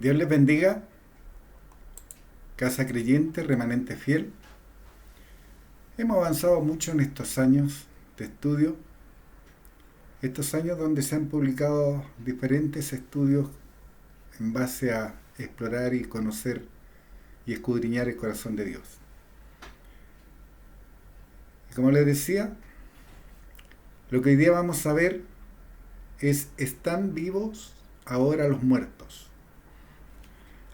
Dios les bendiga, casa creyente, remanente fiel. Hemos avanzado mucho en estos años de estudio, estos años donde se han publicado diferentes estudios en base a explorar y conocer y escudriñar el corazón de Dios. Y como les decía, lo que hoy día vamos a ver es: ¿están vivos ahora los muertos?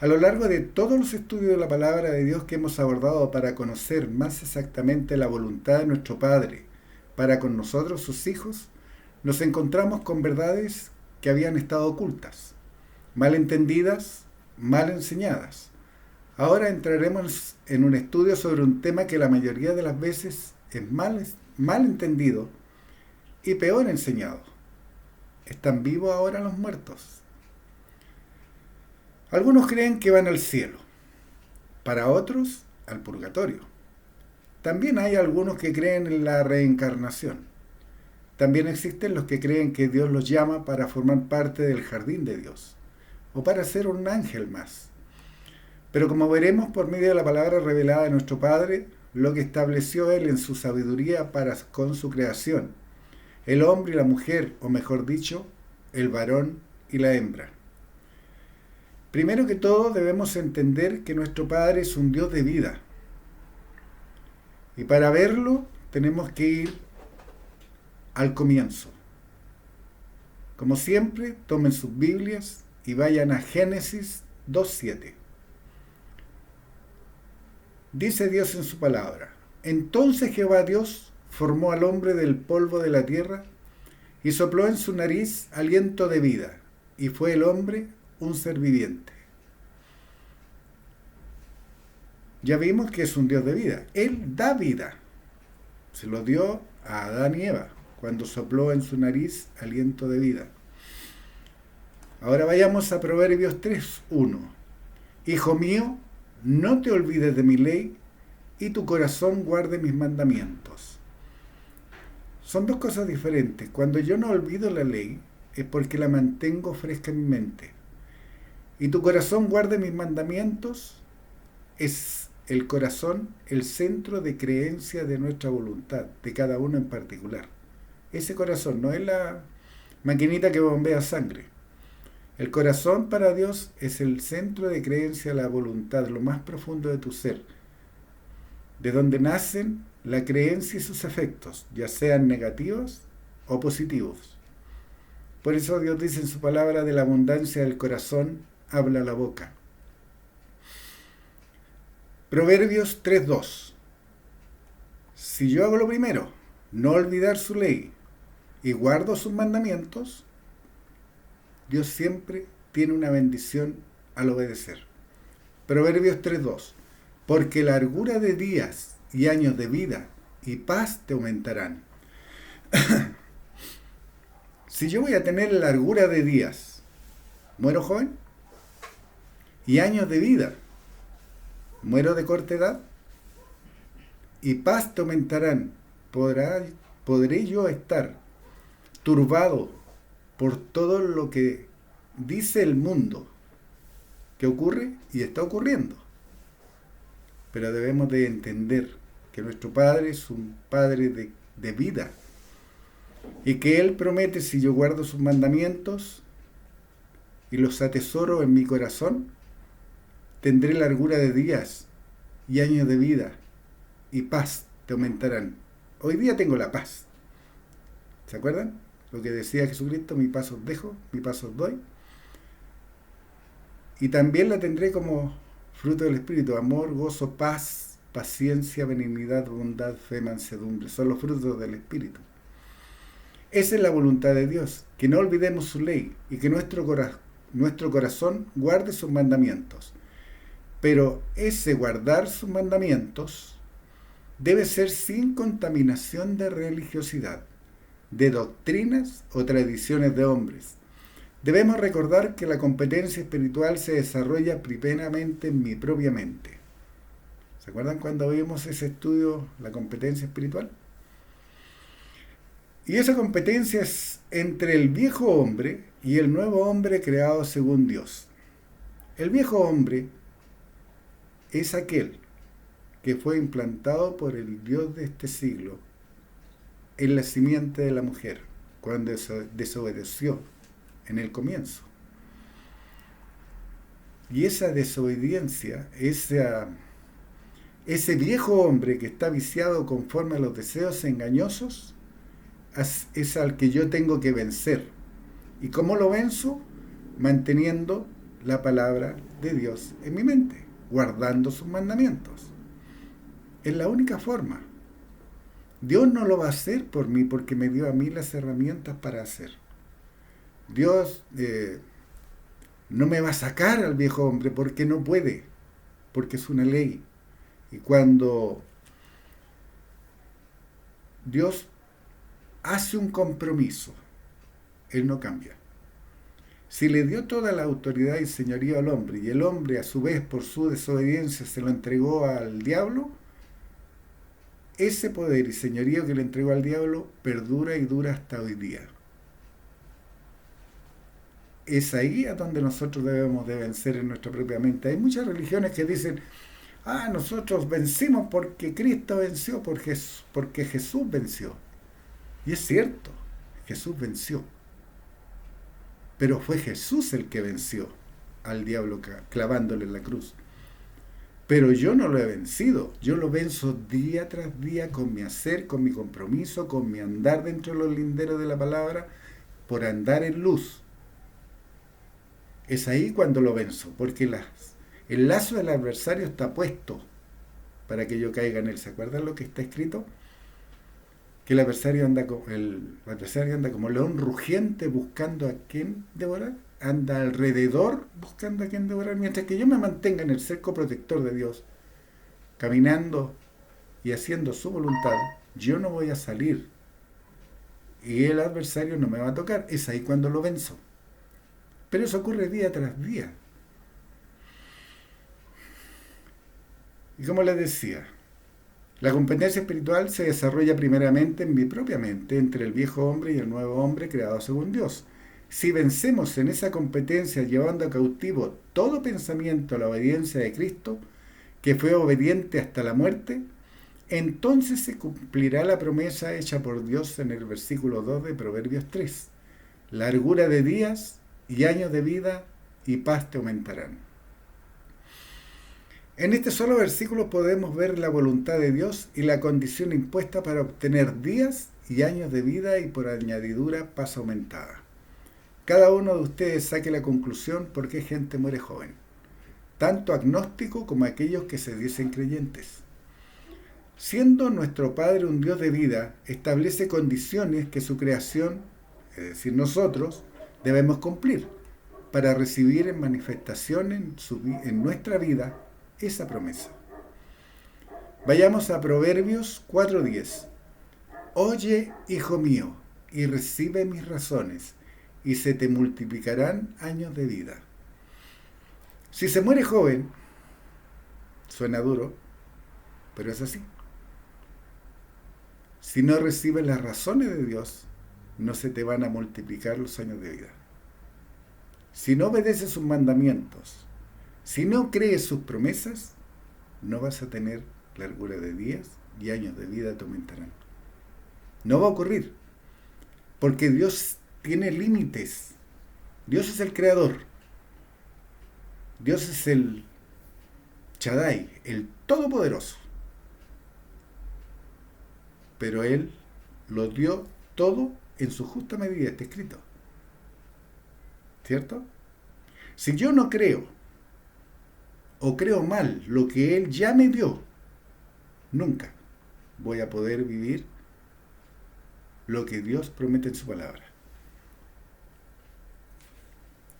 A lo largo de todos los estudios de la palabra de Dios que hemos abordado para conocer más exactamente la voluntad de nuestro Padre para con nosotros, sus hijos, nos encontramos con verdades que habían estado ocultas, mal entendidas, mal enseñadas. Ahora entraremos en un estudio sobre un tema que la mayoría de las veces es mal entendido y peor enseñado. ¿Están vivos ahora los muertos? Algunos creen que van al cielo, para otros al purgatorio. También hay algunos que creen en la reencarnación. También existen los que creen que Dios los llama para formar parte del jardín de Dios, o para ser un ángel más. Pero como veremos por medio de la palabra revelada de nuestro Padre, lo que estableció Él en su sabiduría para con su creación, el hombre y la mujer, o mejor dicho, el varón y la hembra. Primero que todo debemos entender que nuestro Padre es un Dios de vida. Y para verlo tenemos que ir al comienzo. Como siempre, tomen sus Biblias y vayan a Génesis 2:7. Dice Dios en su palabra: Entonces Jehová Dios formó al hombre del polvo de la tierra y sopló en su nariz aliento de vida, y fue el hombre un ser viviente. Ya vimos que es un Dios de vida. Él da vida. Se lo dio a Adán y Eva cuando sopló en su nariz aliento de vida. Ahora vayamos a Proverbios 3:1. Hijo mío, no te olvides de mi ley y tu corazón guarde mis mandamientos. Son dos cosas diferentes. Cuando yo no olvido la ley es porque la mantengo fresca en mi mente. Y tu corazón guarde mis mandamientos es el corazón, el centro de creencia de nuestra voluntad, de cada uno en particular. Ese corazón no es la maquinita que bombea sangre. El corazón para Dios es el centro de creencia de la voluntad, lo más profundo de tu ser, de donde nacen la creencia y sus efectos, ya sean negativos o positivos. Por eso Dios dice en su palabra: de la abundancia del corazón habla la boca. Proverbios 3:2. Si yo hago lo primero, no olvidar su ley, y guardo sus mandamientos, Dios siempre tiene una bendición al obedecer. Proverbios 3:2. Porque largura de días y años de vida y paz te aumentarán. Si yo voy a tener largura de días, ¿muero joven? Y años de vida, ¿muero de corta edad? Y paz te aumentarán. ¿Podré yo estar turbado por todo lo que dice el mundo que ocurre y está ocurriendo? Pero debemos de entender que nuestro Padre es un Padre de vida, y que Él promete: si yo guardo sus mandamientos y los atesoro en mi corazón, tendré largura de días y años de vida, y paz te aumentarán. Hoy día tengo la paz. ¿Se acuerdan? Lo que decía Jesucristo: mi paz os dejo, mi paz os doy. Y también la tendré como fruto del Espíritu: amor, gozo, paz, paciencia, benignidad, bondad, fe, mansedumbre. Son los frutos del Espíritu. Esa es la voluntad de Dios, que no olvidemos su ley y que nuestro corazón guarde sus mandamientos. Pero ese guardar sus mandamientos debe ser sin contaminación de religiosidad, de doctrinas o tradiciones de hombres. Debemos recordar que la competencia espiritual se desarrolla primeramente en mi propia mente. ¿Se acuerdan cuando vimos ese estudio, la competencia espiritual? Y esa competencia es entre el viejo hombre y el nuevo hombre creado según Dios. El viejo hombre es aquel que fue implantado por el Dios de este siglo en la simiente de la mujer, cuando desobedeció en el comienzo. Y esa desobediencia, ese viejo hombre que está viciado conforme a los deseos engañosos, es al que yo tengo que vencer. ¿Y cómo lo venzo? Manteniendo la palabra de Dios en mi mente, guardando sus mandamientos. Es la única forma. Dios no lo va a hacer por mí porque me dio a mí las herramientas para hacer. Dios no me va a sacar al viejo hombre porque no puede, porque es una ley. Y cuando Dios hace un compromiso, Él no cambia. Si le dio toda la autoridad y señorío al hombre, y el hombre a su vez por su desobediencia se lo entregó al diablo, ese poder y señorío que le entregó al diablo perdura y dura hasta hoy día. Es ahí a donde nosotros debemos de vencer en nuestra propia mente. Hay muchas religiones que dicen, nosotros vencimos porque Cristo venció, porque Jesús venció. Y es cierto, Jesús venció. Pero fue Jesús el que venció al diablo clavándole en la cruz. Pero yo no lo he vencido, yo lo venzo día tras día con mi hacer, con mi compromiso, con mi andar dentro de los linderos de la palabra, por andar en luz. Es ahí cuando lo venzo, porque el lazo del adversario está puesto para que yo caiga en él. ¿Se acuerdan lo que está escrito? Que el adversario anda como león rugiente buscando a quien devorar, anda alrededor buscando a quien devorar, mientras que yo me mantenga en el cerco protector de Dios, caminando y haciendo su voluntad, yo no voy a salir y el adversario no me va a tocar. Es ahí cuando lo venzo. Pero eso ocurre día tras día. Y como les decía, la competencia espiritual se desarrolla primeramente en mi propia mente, entre el viejo hombre y el nuevo hombre creado según Dios. Si vencemos en esa competencia llevando a cautivo todo pensamiento a la obediencia de Cristo, que fue obediente hasta la muerte, entonces se cumplirá la promesa hecha por Dios en el versículo 2 de Proverbios 3. Largura de días y años de vida y paz te aumentarán. En este solo versículo podemos ver la voluntad de Dios y la condición impuesta para obtener días y años de vida y por añadidura paz aumentada. Cada uno de ustedes saque la conclusión por qué gente muere joven, tanto agnóstico como aquellos que se dicen creyentes. Siendo nuestro Padre un Dios de vida, establece condiciones que su creación, es decir, nosotros, debemos cumplir para recibir en manifestación en nuestra vida esa promesa. Vayamos a Proverbios 4:10. Oye, hijo mío, y recibe mis razones, y se te multiplicarán años de vida. Si se muere joven, suena duro, pero es así. Si no recibes las razones de Dios, no se te van a multiplicar los años de vida. Si no obedeces sus mandamientos, si no crees sus promesas, no vas a tener largura de días y años de vida te aumentarán. No va a ocurrir, porque Dios tiene límites. Dios es el creador. Dios es el Shaddai, el todopoderoso. Pero Él lo dio todo en su justa medida, está escrito. ¿Cierto? Si yo no creo o creo mal lo que Él ya me dio, nunca voy a poder vivir lo que Dios promete en su palabra.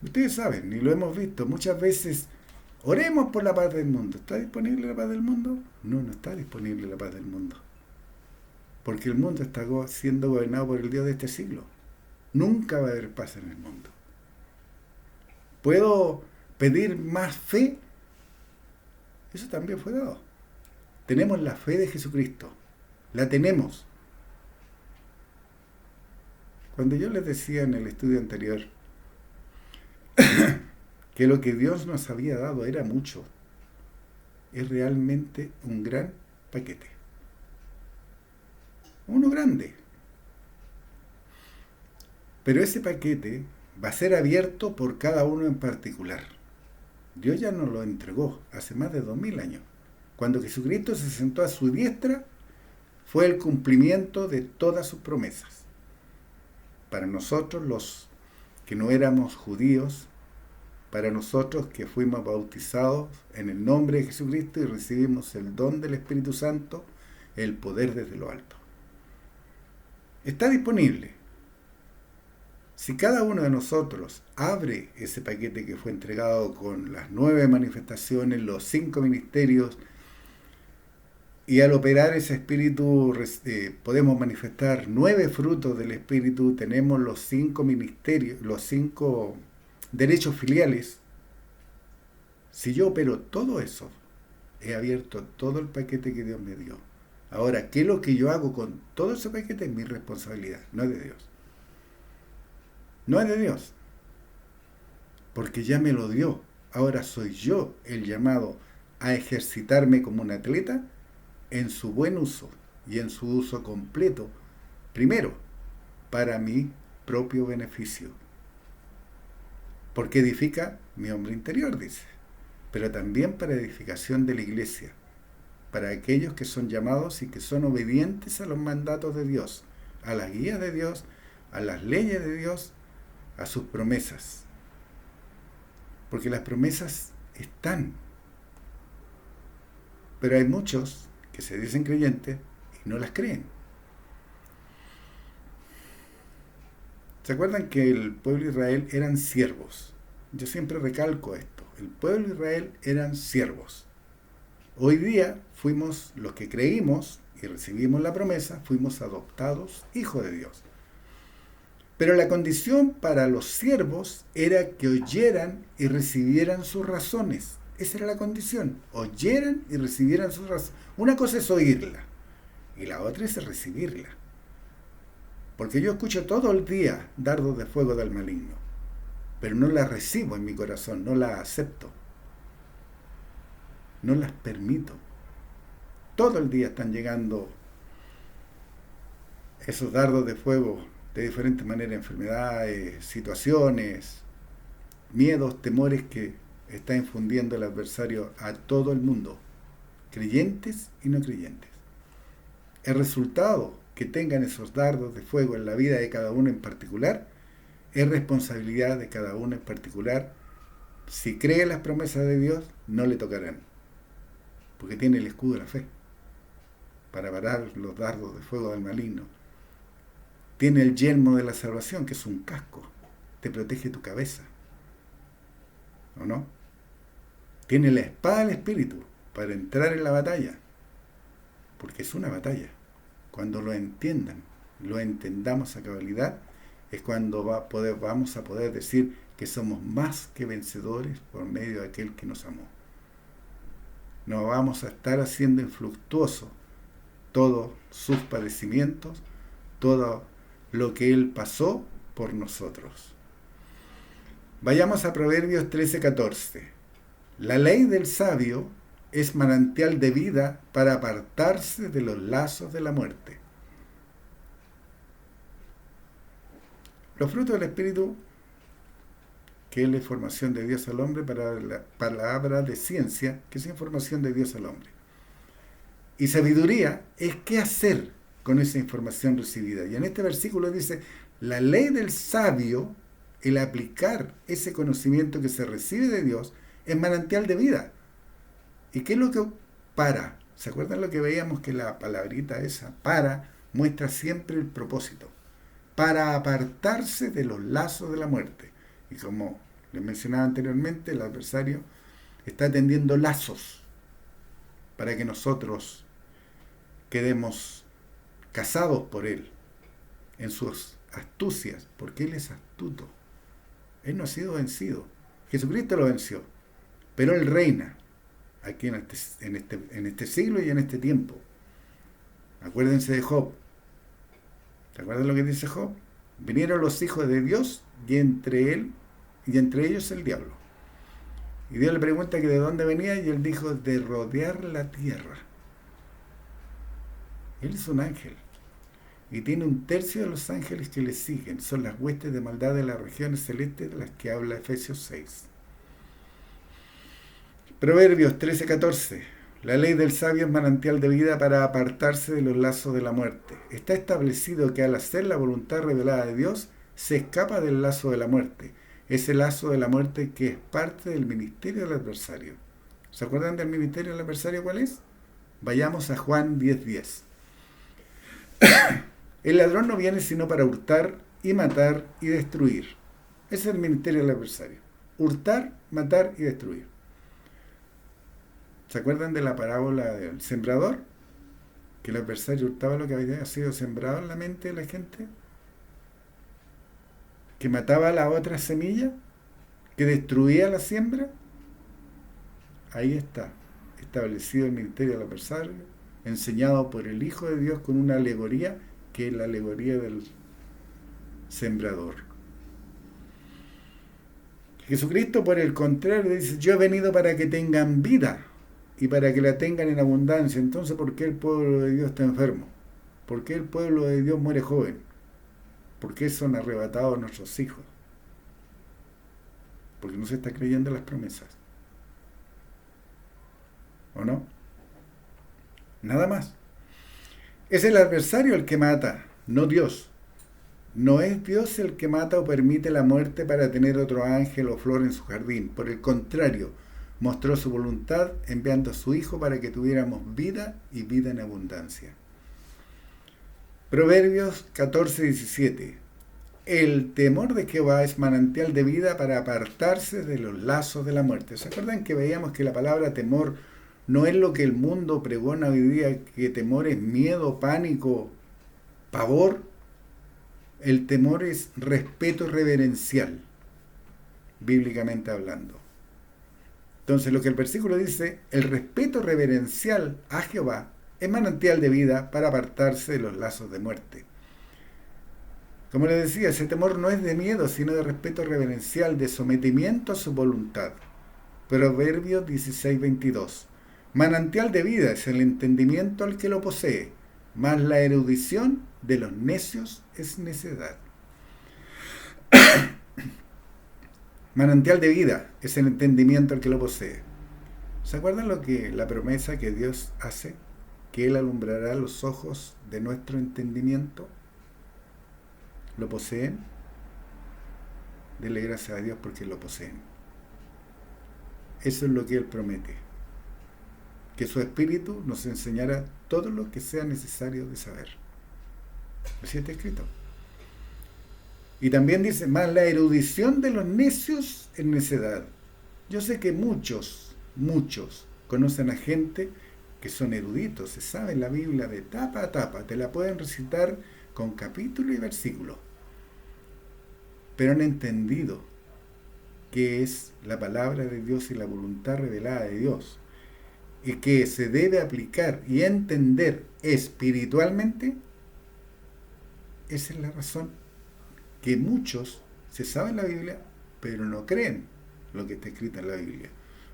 Ustedes saben, y lo hemos visto muchas veces, oremos por la paz del mundo. ¿Está disponible la paz del mundo? No, no está disponible la paz del mundo. Porque el mundo está siendo gobernado por el Dios de este siglo. Nunca va a haber paz en el mundo. ¿Puedo pedir más fe? Eso también fue dado. Tenemos la fe de Jesucristo. La tenemos. Cuando yo les decía en el estudio anterior que lo que Dios nos había dado era mucho. Es realmente un gran paquete. Uno grande. Pero ese paquete va a ser abierto por cada uno en particular. Dios ya nos lo entregó hace más de 2000 años. Cuando Jesucristo se sentó a su diestra, fue el cumplimiento de todas sus promesas. Para nosotros los que no éramos judíos, para nosotros que fuimos bautizados en el nombre de Jesucristo y recibimos el don del Espíritu Santo, el poder desde lo alto. Está disponible. Si cada uno de nosotros abre ese paquete que fue entregado con las 9 manifestaciones, los 5 ministerios, y al operar ese espíritu podemos manifestar 9 frutos del espíritu, tenemos los 5 ministerios, los 5 derechos filiales. Si yo opero todo eso, he abierto todo el paquete que Dios me dio. Ahora, ¿qué es lo que yo hago con todo ese paquete? Es mi responsabilidad, no es de Dios. No es de Dios, porque ya me lo dio. Ahora soy yo el llamado a ejercitarme como un atleta en su buen uso y en su uso completo, primero, para mi propio beneficio. Porque edifica mi hombre interior, dice, pero también para edificación de la iglesia, para aquellos que son llamados y que son obedientes a los mandatos de Dios, a las guías de Dios, a las leyes de Dios, a sus promesas. Porque las promesas están. Pero hay muchos que se dicen creyentes y no las creen. ¿Se acuerdan que el pueblo de Israel eran siervos? Yo siempre recalco esto. El pueblo de Israel eran siervos. Hoy día fuimos los que creímos y recibimos la promesa, fuimos adoptados hijos de Dios. Pero la condición para los siervos era que oyeran y recibieran sus razones. Esa era la condición. Oyeran y recibieran sus razones. Una cosa es oírla y la otra es recibirla. Porque yo escucho todo el día dardos de fuego del maligno, pero no las recibo en mi corazón, no las acepto. No las permito. Todo el día están llegando esos dardos de fuego de diferentes maneras, enfermedades, situaciones, miedos, temores que está infundiendo el adversario a todo el mundo, creyentes y no creyentes. El resultado que tengan esos dardos de fuego en la vida de cada uno en particular es responsabilidad de cada uno en particular. Si cree en las promesas de Dios, no le tocarán, porque tiene el escudo de la fe para parar los dardos de fuego del maligno. Tiene el yelmo de la salvación, que es un casco, te protege tu cabeza, ¿o no? Tiene la espada del Espíritu para entrar en la batalla, porque es una batalla. Cuando lo entiendan, lo entendamos a cabalidad, es cuando vamos a poder decir que somos más que vencedores por medio de aquel que nos amó. No vamos a estar haciendo infructuoso todos sus padecimientos, todo lo que Él pasó por nosotros. Vayamos a Proverbios 13:14. La ley del sabio es manantial de vida para apartarse de los lazos de la muerte. Los frutos del Espíritu, que es la información de Dios al hombre, para la palabra de ciencia, que es información de Dios al hombre. Y sabiduría es qué hacer con esa información recibida. Y en este versículo dice, la ley del sabio, el aplicar ese conocimiento que se recibe de Dios, es manantial de vida. ¿Y qué es lo que para? ¿Se acuerdan lo que veíamos que la palabrita esa, para, muestra siempre el propósito? Para apartarse de los lazos de la muerte. Y como les mencionaba anteriormente, el adversario está tendiendo lazos para que nosotros quedemos cazados por él en sus astucias, porque él es astuto. Él no ha sido vencido. Jesucristo lo venció, pero él reina aquí en este siglo y en este tiempo. Acuérdense de Job. ¿Se acuerdan lo que dice Job? Vinieron los hijos de Dios y entre ellos el diablo. Y Dios le pregunta que de dónde venía y él dijo, de rodear la tierra. Él es un ángel. Y tiene un tercio de los ángeles que le siguen. Son las huestes de maldad de las regiones celestes de las que habla Efesios 6. Proverbios 13:14. La ley del sabio es manantial de vida para apartarse de los lazos de la muerte. Está establecido que al hacer la voluntad revelada de Dios, se escapa del lazo de la muerte. Ese lazo de la muerte que es parte del ministerio del adversario. ¿Se acuerdan del ministerio del adversario cuál es? Vayamos a Juan 10:10. El ladrón no viene sino para hurtar y matar y destruir. Ese es el ministerio del adversario. Hurtar, matar y destruir. ¿Se acuerdan de la parábola del sembrador? Que el adversario hurtaba lo que había sido sembrado en la mente de la gente. Que mataba la otra semilla. Que destruía la siembra. Ahí está establecido el ministerio del adversario, enseñado por el Hijo de Dios con una alegoría, que es la alegoría del sembrador. Jesucristo, por el contrario, dice, yo he venido para que tengan vida y para que la tengan en abundancia. Entonces, ¿por qué el pueblo de Dios está enfermo? ¿Por qué el pueblo de Dios muere joven? ¿Por qué son arrebatados nuestros hijos? Porque no se está creyendo las promesas. ¿O no? Nada más. Es el adversario el que mata, no Dios. No es Dios el que mata o permite la muerte para tener otro ángel o flor en su jardín. Por el contrario, mostró su voluntad enviando a su Hijo para que tuviéramos vida y vida en abundancia. Proverbios 14:17. El temor de Jehová es manantial de vida para apartarse de los lazos de la muerte. ¿Se acuerdan que veíamos que la palabra temor no es lo que el mundo pregona hoy día, que temor es miedo, pánico, pavor? El temor es respeto reverencial, bíblicamente hablando. Entonces, lo que el versículo dice, el respeto reverencial a Jehová es manantial de vida para apartarse de los lazos de muerte. Como les decía, ese temor no es de miedo, sino de respeto reverencial, de sometimiento a su voluntad. Proverbios 16:22. Manantial de vida es el entendimiento al que lo posee, mas la erudición de los necios es necedad. Manantial de vida es el entendimiento al que lo posee. ¿Se acuerdan la promesa que Dios hace? Que Él alumbrará los ojos de nuestro entendimiento. ¿Lo poseen? Denle gracias a Dios porque lo poseen. Eso es lo que Él promete. Que su Espíritu nos enseñará todo lo que sea necesario de saber. Así está escrito. Y también dice, más la erudición de los necios es necedad. Yo sé que muchos conocen a gente que son eruditos, se saben la Biblia de tapa a tapa, te la pueden recitar con capítulo y versículo, pero han entendido qué es la palabra de Dios y la voluntad revelada de Dios, y que se debe aplicar y entender espiritualmente. Esa es la razón que muchos se saben la Biblia, pero no creen lo que está escrito en la Biblia.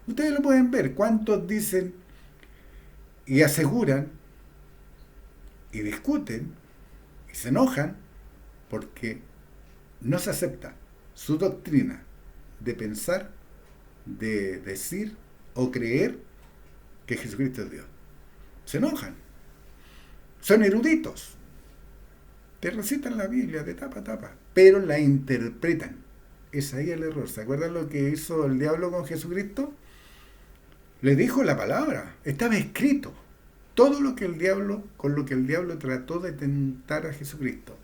Ustedes lo pueden ver, cuántos dicen y aseguran y discuten y se enojan porque no se acepta su doctrina de pensar, de decir o creer que Jesucristo es Dios. Se enojan. Son eruditos. Te recitan la Biblia de tapa a tapa, pero la interpretan. Es ahí el error. ¿Se acuerdan lo que hizo el diablo con Jesucristo? Le dijo la palabra. Estaba escrito. Todo lo que con lo que el diablo trató de tentar a Jesucristo.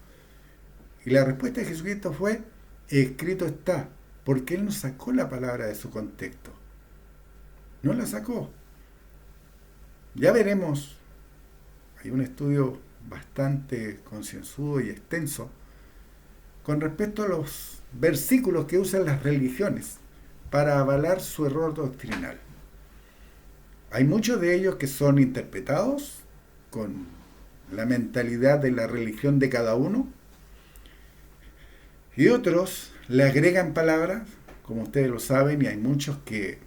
Y la respuesta de Jesucristo fue, escrito está, porque Él no sacó la palabra de su contexto. No la sacó. Ya veremos, hay un estudio bastante concienzudo y extenso con respecto a los versículos que usan las religiones para avalar su error doctrinal. Hay muchos de ellos que son interpretados con la mentalidad de la religión de cada uno, y otros le agregan palabras, como ustedes lo saben, y hay muchos que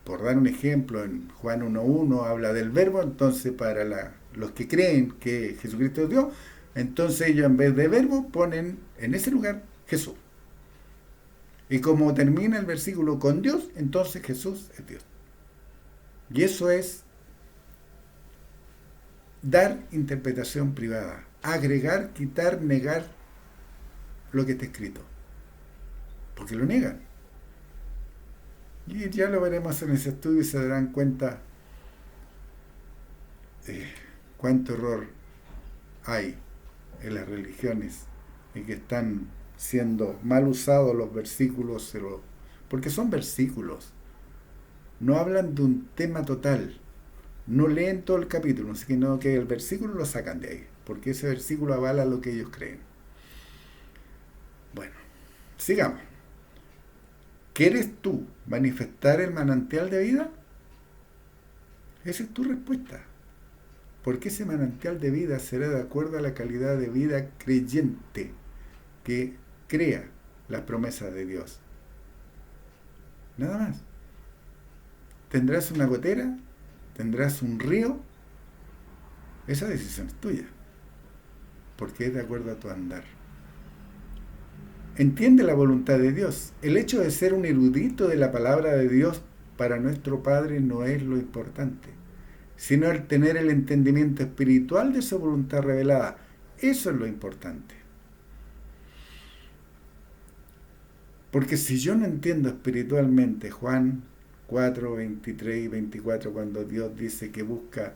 por dar un ejemplo, en Juan 1.1 habla del verbo, entonces para los que creen que Jesucristo es Dios, entonces ellos en vez de verbo ponen en ese lugar Jesús. Y como termina el versículo con Dios, entonces Jesús es Dios. Y eso es dar interpretación privada, agregar, quitar, negar lo que está escrito. Porque lo niegan. Y ya lo veremos en ese estudio y se darán cuenta cuánto error hay en las religiones y que están siendo mal usados los versículos, porque son versículos. No hablan de un tema total. No leen todo el capítulo, sino que el versículo lo sacan de ahí, porque ese versículo avala lo que ellos creen. Bueno, sigamos. ¿Quieres tú manifestar el manantial de vida? Esa es tu respuesta. Porque ese manantial de vida será de acuerdo a la calidad de vida creyente que crea las promesas de Dios. Nada más. ¿Tendrás una gotera? ¿Tendrás un río? Esa decisión es tuya. Porque es de acuerdo a tu andar. Entiende la voluntad de Dios. El hecho de ser un erudito de la palabra de Dios para nuestro Padre no es lo importante, sino el tener el entendimiento espiritual de su voluntad revelada. Eso es lo importante. Porque si yo no entiendo espiritualmente Juan 4, 23 y 24, cuando Dios dice que busca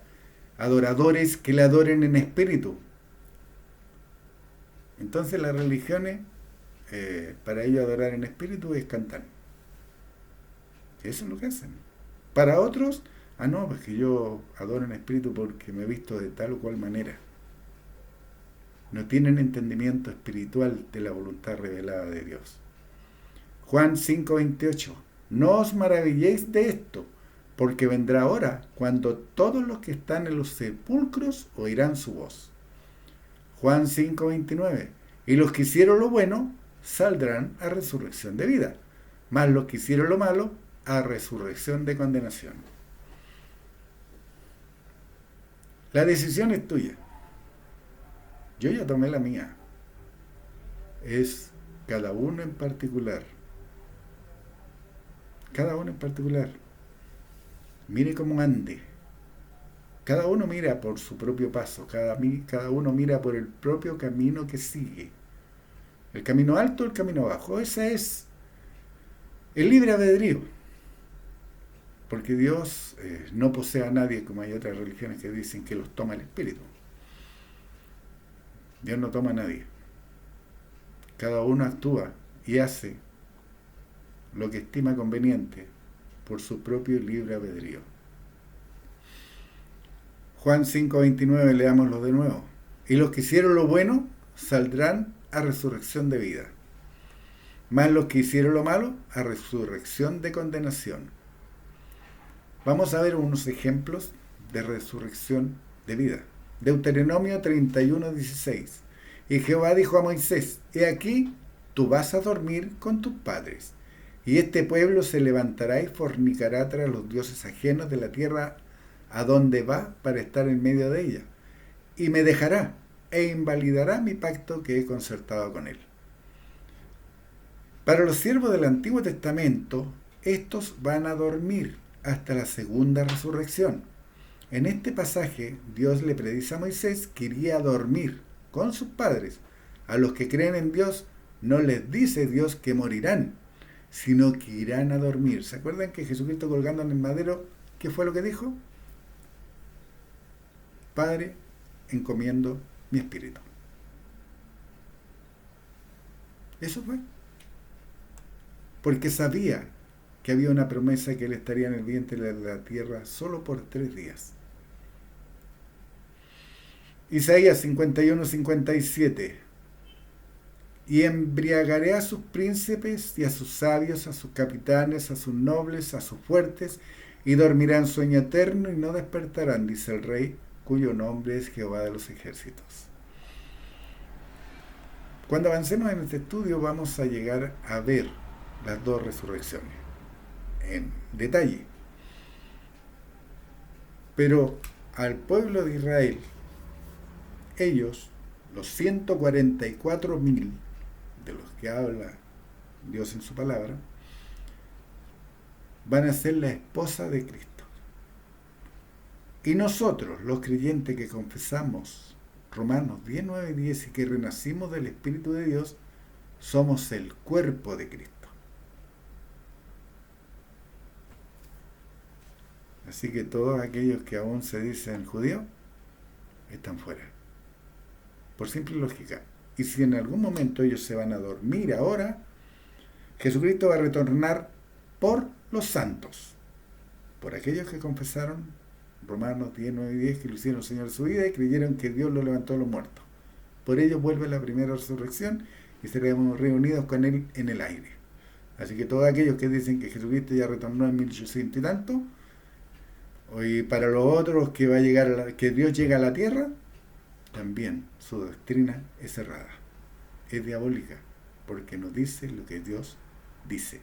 adoradores que le adoren en espíritu, entonces las religiones, para ellos adorar en espíritu es cantar. Eso es lo que hacen. Para otros, no, pues que yo adoro en espíritu porque me he visto de tal o cual manera. No tienen entendimiento espiritual de la voluntad revelada de Dios. Juan 5:28. No os maravilléis de esto, porque vendrá hora cuando todos los que están en los sepulcros oirán su voz. Juan 5:29. Y los que hicieron lo bueno saldrán a resurrección de vida, mas los que hicieron lo malo a resurrección de condenación. La decisión es tuya. Yo ya tomé la mía. Es cada uno en particular. Cada uno en particular. Mire cómo ande. Cada uno mira por su propio paso. Cada uno mira por el propio camino que sigue. El camino alto, el camino bajo. Ese es el libre albedrío. Porque Dios no posee a nadie, como hay otras religiones que dicen que los toma el Espíritu. Dios no toma a nadie. Cada uno actúa y hace lo que estima conveniente por su propio libre albedrío. Juan 5:29, leámoslo de nuevo. Y los que hicieron lo bueno saldrán a resurrección de vida, mas los que hicieron lo malo a resurrección de condenación. Vamos a ver unos ejemplos de resurrección de vida. Deuteronomio 31:16. Y Jehová dijo a Moisés: He aquí, tú vas a dormir con tus padres, y este pueblo se levantará y fornicará tras los dioses ajenos de la tierra a donde va para estar en medio de ella, y me dejará e invalidará mi pacto que he concertado con él. Para los siervos del Antiguo Testamento, estos van a dormir hasta la segunda resurrección. En este pasaje, Dios le predice a Moisés que iría a dormir con sus padres. A los que creen en Dios, no les dice Dios que morirán, sino que irán a dormir. ¿Se acuerdan que Jesucristo colgando en el madero, qué fue lo que dijo? Padre, encomiendo mi espíritu. Eso fue. Porque sabía que había una promesa que él estaría en el vientre de la tierra solo por 3 días. Isaías 51:57. Y embriagaré a sus príncipes y a sus sabios, a sus capitanes, a sus nobles, a sus fuertes, y dormirán sueño eterno y no despertarán, dice el Rey, cuyo nombre es Jehová de los ejércitos. Cuando avancemos en este estudio vamos a llegar a ver las 2 resurrecciones en detalle. Pero al pueblo de Israel, ellos, los 144.000 de los que habla Dios en su palabra, van a ser la esposa de Cristo. Y nosotros, los creyentes que confesamos Romanos 10, 9 y 10 y que renacimos del Espíritu de Dios, somos el cuerpo de Cristo. Así que todos aquellos que aún se dicen judíos están fuera, por simple lógica. Y si en algún momento ellos se van a dormir ahora, Jesucristo va a retornar por los santos, por aquellos que confesaron Romanos 10, 9 y 10, que lo hicieron Señor de su vida y creyeron que Dios lo levantó de los muertos. Por ello vuelve la primera resurrección y seremos reunidos con Él en el aire. Así que todos aquellos que dicen que Jesucristo ya retornó en 1800 y tanto, y para los otros que va a llegar que Dios llega a la tierra, también su doctrina es errada, es diabólica, porque no dice lo que Dios dice.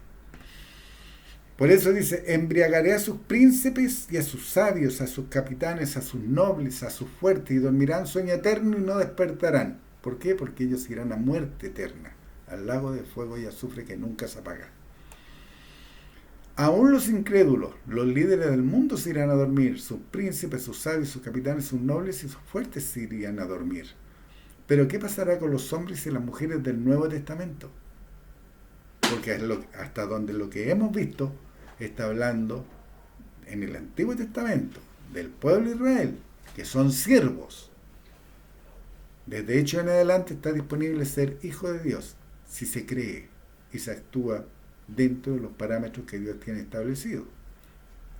Por eso dice, embriagaré a sus príncipes y a sus sabios, a sus capitanes, a sus nobles, a sus fuertes, y dormirán sueño eterno y no despertarán. ¿Por qué? Porque ellos irán a muerte eterna, al lago de fuego y azufre que nunca se apaga. Aún los incrédulos, los líderes del mundo se irán a dormir, sus príncipes, sus sabios, sus capitanes, sus nobles y sus fuertes se irían a dormir. Pero ¿qué pasará con los hombres y las mujeres del Nuevo Testamento? Porque hasta donde lo que hemos visto está hablando en el Antiguo Testamento del pueblo de Israel, que son siervos. Desde hecho en adelante está disponible ser hijo de Dios, si se cree y se actúa dentro de los parámetros que Dios tiene establecidos.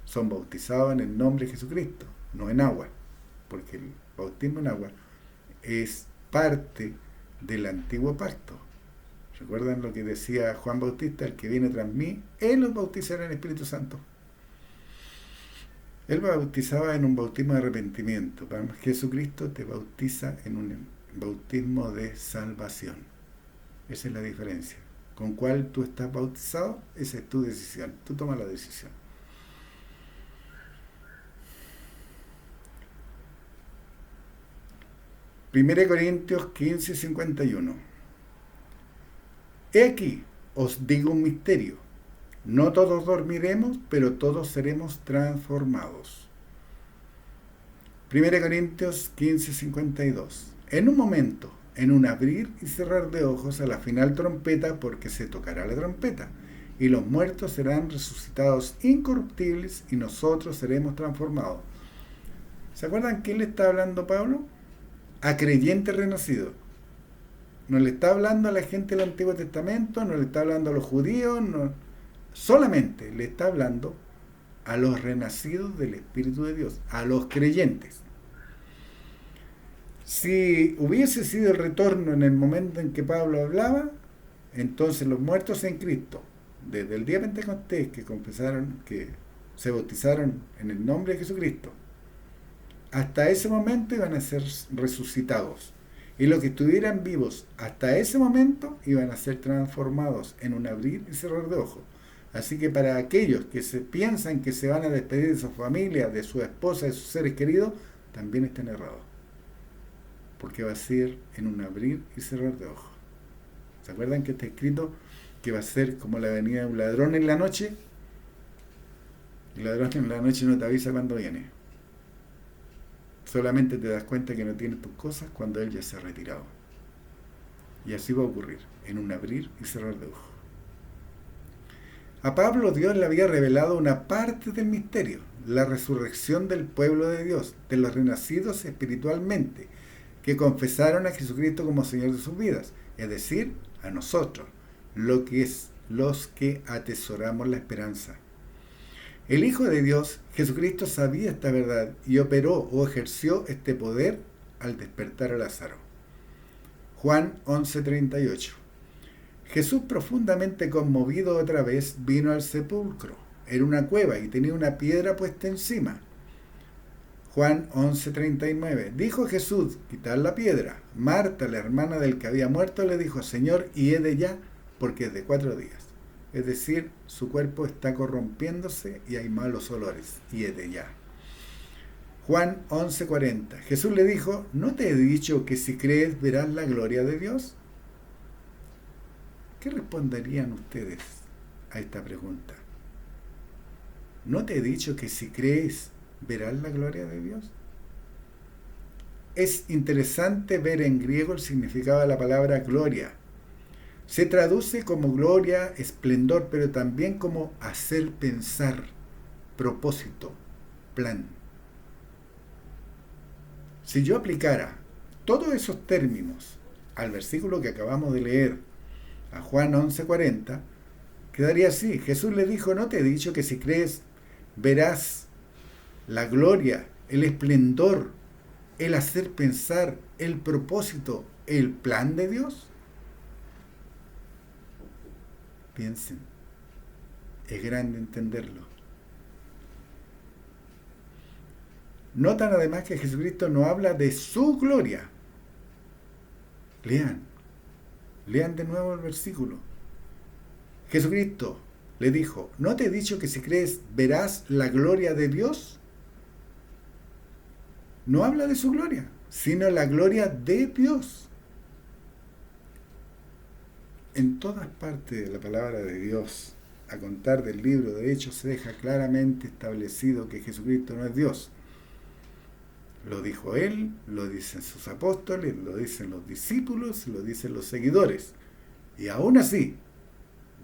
Son bautizados en el nombre de Jesucristo, no en agua, porque el bautismo en agua es parte del antiguo pacto. ¿Recuerdan lo que decía Juan Bautista? El que viene tras mí, Él los bautizará en el Espíritu Santo. Él bautizaba en un bautismo de arrepentimiento. Para Jesucristo te bautiza en un bautismo de salvación. Esa es la diferencia. Con cuál tú estás bautizado, esa es tu decisión. Tú tomas la decisión. Primera Corintios 15, 51. He aquí, os digo un misterio. No todos dormiremos, pero todos seremos transformados. 1 Corintios 15, 52. En un momento, en un abrir y cerrar de ojos, a la final trompeta, porque se tocará la trompeta, y los muertos serán resucitados incorruptibles, y nosotros seremos transformados. ¿Se acuerdan quién le está hablando Pablo? A creyentes renacidos. No le está hablando a la gente del Antiguo Testamento, no le está hablando a los judíos, no, solamente le está hablando a los renacidos del Espíritu de Dios, a los creyentes. Si hubiese sido el retorno en el momento en que Pablo hablaba, entonces los muertos en Cristo, desde el día de Pentecostés, que confesaron, que se bautizaron en el nombre de Jesucristo, hasta ese momento iban a ser resucitados. Y los que estuvieran vivos hasta ese momento iban a ser transformados en un abrir y cerrar de ojos. Así que para aquellos que se piensan que se van a despedir de su familia, de su esposa, de sus seres queridos, también están errados. Porque va a ser en un abrir y cerrar de ojos. ¿Se acuerdan que está escrito que va a ser como la venida de un ladrón en la noche? El ladrón en la noche no te avisa cuando viene. Solamente te das cuenta que no tienes tus cosas cuando Él ya se ha retirado. Y así va a ocurrir, en un abrir y cerrar de ojos. A Pablo Dios le había revelado una parte del misterio, la resurrección del pueblo de Dios, de los renacidos espiritualmente, que confesaron a Jesucristo como Señor de sus vidas, es decir, a nosotros, los que atesoramos la esperanza. El Hijo de Dios, Jesucristo, sabía esta verdad y operó o ejerció este poder al despertar a Lázaro. Juan 11:38. Jesús, profundamente conmovido otra vez, vino al sepulcro. Era una cueva y tenía una piedra puesta encima. Juan 11:39. Dijo Jesús, quitad la piedra. Marta, la hermana del que había muerto, le dijo, Señor, y he de ya, porque es de 4 días. Es decir, su cuerpo está corrompiéndose y hay malos olores, y es de ya. Juan 11:40. Jesús le dijo, ¿no te he dicho que si crees verás la gloria de Dios? ¿Qué responderían ustedes a esta pregunta? ¿No te he dicho que si crees verás la gloria de Dios? Es interesante ver en griego el significado de la palabra gloria. Se traduce como gloria, esplendor, pero también como hacer pensar, propósito, plan. Si yo aplicara todos esos términos al versículo que acabamos de leer, a Juan 11:40, quedaría así. Jesús le dijo, ¿no te he dicho que si crees verás la gloria, el esplendor, el hacer pensar, el propósito, el plan de Dios? Piensen, es grande entenderlo. Notan además que Jesucristo no habla de su gloria. Lean de nuevo el versículo. Jesucristo le dijo, ¿no te he dicho que si crees verás la gloria de Dios? No habla de su gloria, sino la gloria de Dios. En todas partes de la palabra de Dios, a contar del libro de Hechos, se deja claramente establecido que Jesucristo no es Dios. Lo dijo él, lo dicen sus apóstoles, lo dicen los discípulos, lo dicen los seguidores. Y aún así,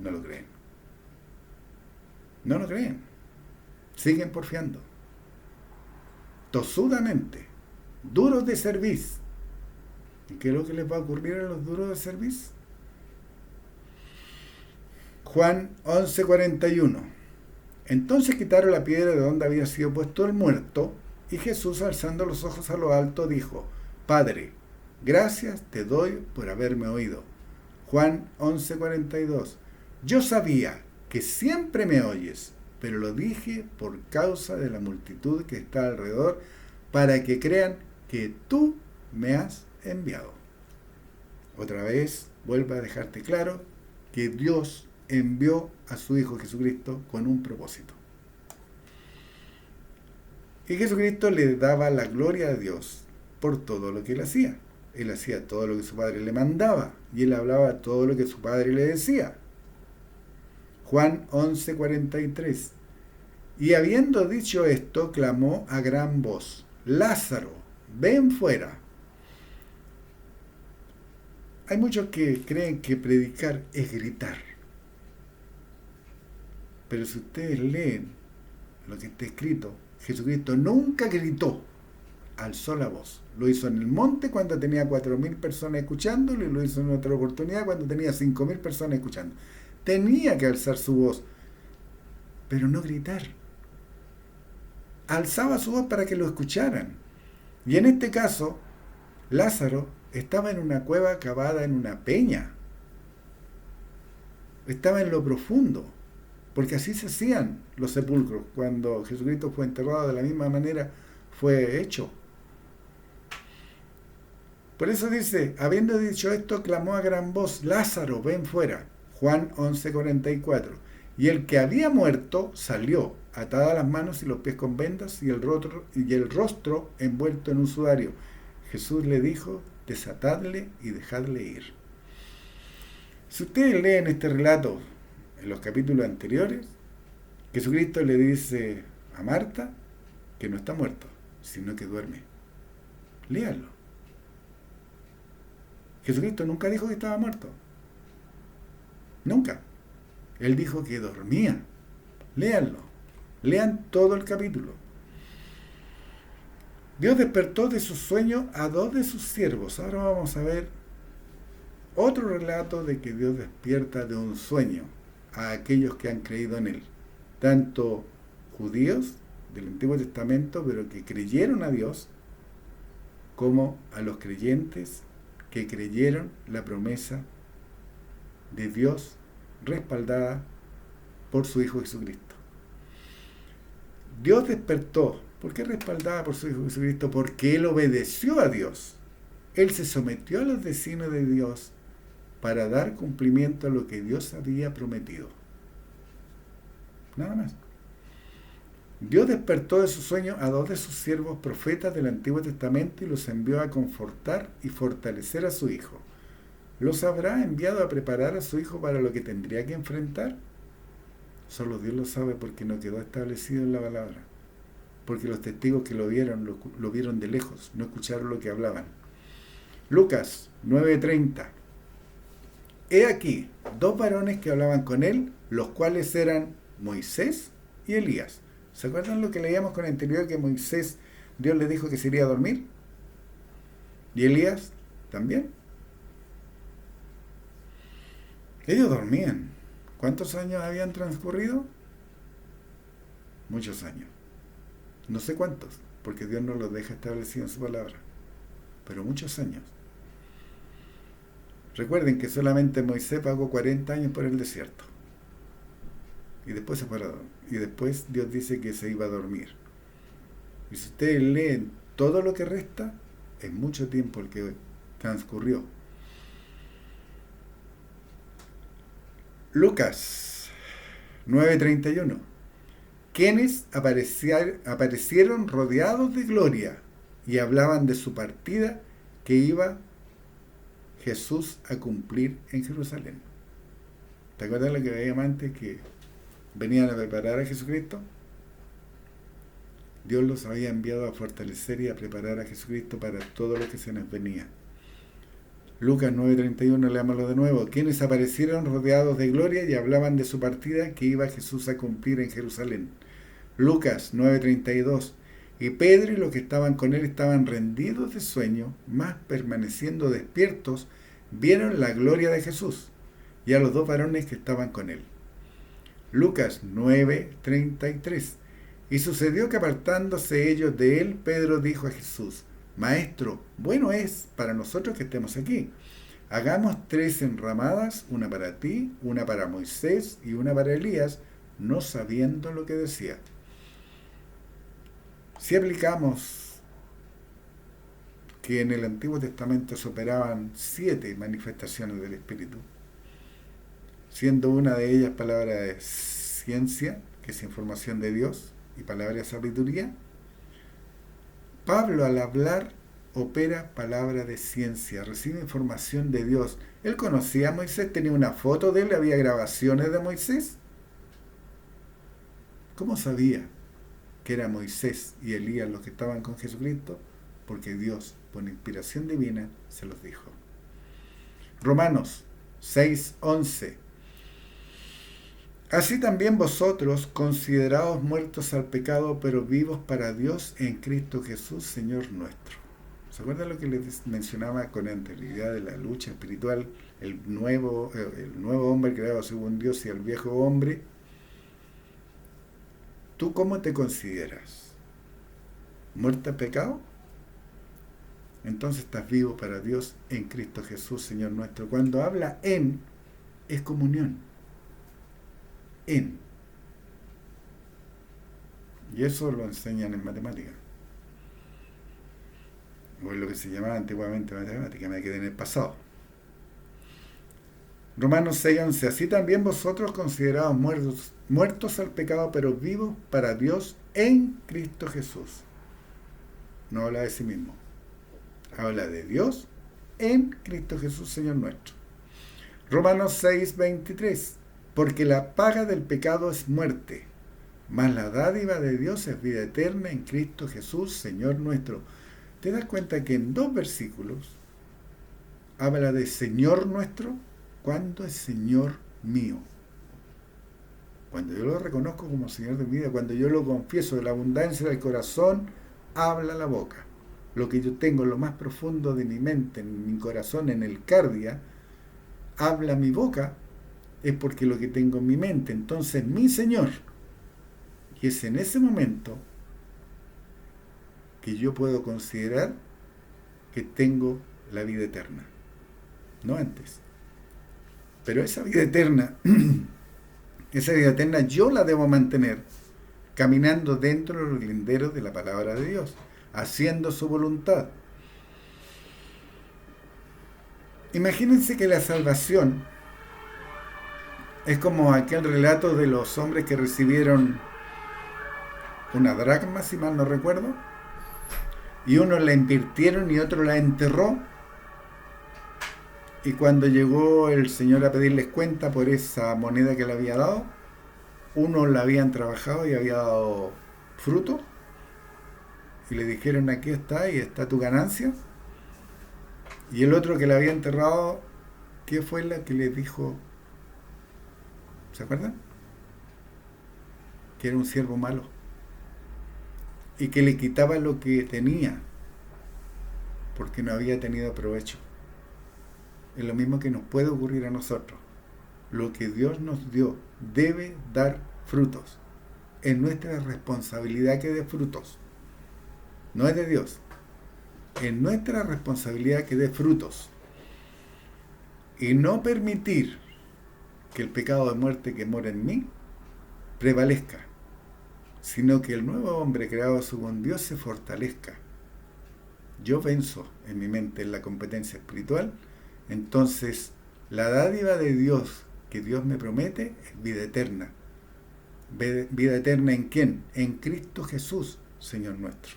no lo creen. No lo creen. Siguen porfiando. Tosudamente. Duros de cerviz. ¿Y qué es lo que les va a ocurrir a los duros de cerviz? Juan 11:41. Entonces quitaron la piedra de donde había sido puesto el muerto, y Jesús, alzando los ojos a lo alto, dijo, Padre, gracias te doy por haberme oído. Juan 11:42. Yo sabía que siempre me oyes, pero lo dije por causa de la multitud que está alrededor, para que crean que tú me has enviado. Otra vez, vuelvo a dejarte claro que Dios envió a su Hijo Jesucristo con un propósito. Y Jesucristo le daba la gloria a Dios por todo lo que él hacía. Él hacía todo lo que su padre le mandaba y él hablaba todo lo que su padre le decía. Juan 11:43. Y habiendo dicho esto, clamó a gran voz, Lázaro, ven fuera. Hay muchos que creen que predicar es gritar. Pero si ustedes leen lo que está escrito, Jesucristo nunca gritó, alzó la voz. Lo hizo en el monte cuando tenía 4.000 personas escuchándolo y lo hizo en otra oportunidad cuando tenía 5.000 personas escuchando. Tenía que alzar su voz, pero no gritar. Alzaba su voz para que lo escucharan. Y en este caso, Lázaro estaba en una cueva cavada en una peña. Estaba en lo profundo. Porque así se hacían los sepulcros. Cuando Jesucristo fue enterrado, de la misma manera fue hecho. Por eso dice, habiendo dicho esto, clamó a gran voz, Lázaro, ven fuera. Juan 11:44. Y el que había muerto salió, atadas las manos y los pies con vendas y el rostro envuelto en un sudario. Jesús le dijo, desatadle y dejadle ir. Si ustedes leen este relato en los capítulos anteriores, Jesucristo le dice a Marta que no está muerto, sino que duerme. Léanlo. Jesucristo nunca dijo que estaba muerto. Nunca. Él dijo que dormía. Léanlo. Lean todo el capítulo. Dios despertó de su sueño a 2 de sus siervos. Ahora vamos a ver otro relato de que Dios despierta de un sueño a aquellos que han creído en él, tanto judíos del Antiguo Testamento, pero que creyeron a Dios, como a los creyentes que creyeron la promesa de Dios respaldada por su Hijo Jesucristo. Dios despertó. ¿Por qué respaldada por su Hijo Jesucristo? Porque Él obedeció a Dios. Él se sometió a los designios de Dios para dar cumplimiento a lo que Dios había prometido. Nada más. Dios despertó de su sueño a 2 de sus siervos profetas del Antiguo Testamento y los envió a confortar y fortalecer a su hijo. ¿Los habrá enviado a preparar a su hijo para lo que tendría que enfrentar? Solo Dios lo sabe, porque no quedó establecido en la palabra. Porque los testigos que lo vieron de lejos, no escucharon lo que hablaban. Lucas 9:30. He aquí 2 varones que hablaban con él, los cuales eran Moisés y Elías. ¿Se acuerdan lo que leíamos con anterioridad, que Moisés, Dios le dijo que se iría a dormir? ¿Y Elías también? Ellos dormían. ¿Cuántos años habían transcurrido? Muchos años. No sé cuántos, porque Dios no los deja establecido en su palabra. Pero muchos años. Recuerden que solamente Moisés pagó 40 años por el desierto. Y después se paró. Y después Dios dice que se iba a dormir. Y si ustedes leen todo lo que resta, es mucho tiempo el que transcurrió. Lucas 9:31. Quienes aparecieron rodeados de gloria y hablaban de su partida que iba Jesús a cumplir en Jerusalén. ¿Te acuerdas lo que veíamos antes, que venían a preparar a Jesucristo? Dios los había enviado a fortalecer y a preparar a Jesucristo para todo lo que se nos venía. Lucas 9:31, leámoslo de nuevo. Quienes aparecieron rodeados de gloria y hablaban de su partida que iba Jesús a cumplir en Jerusalén. Lucas 9:32. Y Pedro y los que estaban con él estaban rendidos de sueño, mas permaneciendo despiertos, vieron la gloria de Jesús y a los 2 varones que estaban con él. Lucas 9:33. Y sucedió que apartándose ellos de él, Pedro dijo a Jesús: Maestro, bueno es para nosotros que estemos aquí. Hagamos 3 enramadas, una para ti, una para Moisés y una para Elías, no sabiendo lo que decía. Si aplicamos que en el Antiguo Testamento se operaban 7 manifestaciones del Espíritu, siendo una de ellas palabra de ciencia, que es información de Dios, y palabra de sabiduría, Pablo al hablar opera palabra de ciencia, recibe información de Dios. Él conocía a Moisés, tenía una foto de él, había grabaciones de Moisés. ¿Cómo sabía que era Moisés y Elías los que estaban con Jesucristo? Porque Dios, por inspiración divina, se los dijo. Romanos 6:11. Así también vosotros, considerados muertos al pecado, pero vivos para Dios en Cristo Jesús, Señor nuestro. ¿Se acuerdan lo que les mencionaba con anterioridad de la lucha espiritual? El nuevo hombre creado según Dios y el viejo hombre. ¿Tú cómo te consideras? ¿Muerto al pecado? Entonces estás vivo para Dios en Cristo Jesús, Señor nuestro. Cuando habla en, es comunión. En. Y eso lo enseñan en matemática. O en lo que se llamaba antiguamente matemática, me quedé en el pasado. Romanos 6:11. Así también vosotros, considerados muertos al pecado, pero vivos para Dios en Cristo Jesús. No habla de sí mismo. Habla de Dios en Cristo Jesús, Señor nuestro. Romanos 6:23. Porque la paga del pecado es muerte, mas la dádiva de Dios es vida eterna en Cristo Jesús, Señor nuestro. ¿Te das cuenta que en 2 versículos habla de Señor nuestro? ¿Cuándo es Señor mío? Cuando yo lo reconozco como Señor de mi vida, cuando yo lo confieso, de la abundancia del corazón, habla la boca. Lo que yo tengo en lo más profundo de mi mente, en mi corazón, en el cardia, habla mi boca, es porque lo que tengo en mi mente. Entonces, mi Señor. Y es en ese momento que yo puedo considerar que tengo la vida eterna. No antes. Pero esa vida eterna yo la debo mantener caminando dentro de los linderos de la palabra de Dios, haciendo su voluntad. Imagínense que la salvación es como aquel relato de los hombres que recibieron una dracma, si mal no recuerdo, y unos la invirtieron y otro la enterró, y cuando llegó el Señor a pedirles cuenta por esa moneda que le había dado, unos la habían trabajado y había dado fruto, y le dijeron aquí está y está tu ganancia, y el otro que la había enterrado, ¿qué fue la que les dijo? ¿Se acuerdan? Que era un siervo malo y que le quitaba lo que tenía porque no había tenido provecho. Es lo mismo que nos puede ocurrir a nosotros. Lo que Dios nos dio debe dar frutos. Es nuestra responsabilidad que dé frutos. No es de Dios. Es nuestra responsabilidad que dé frutos. Y no permitir que el pecado de muerte que mora en mí prevalezca, sino que el nuevo hombre creado según Dios se fortalezca. Yo venzo en mi mente en la competencia espiritual, entonces la dádiva de Dios que Dios me promete es vida eterna. ¿Vida eterna en quién? En Cristo Jesús, Señor nuestro.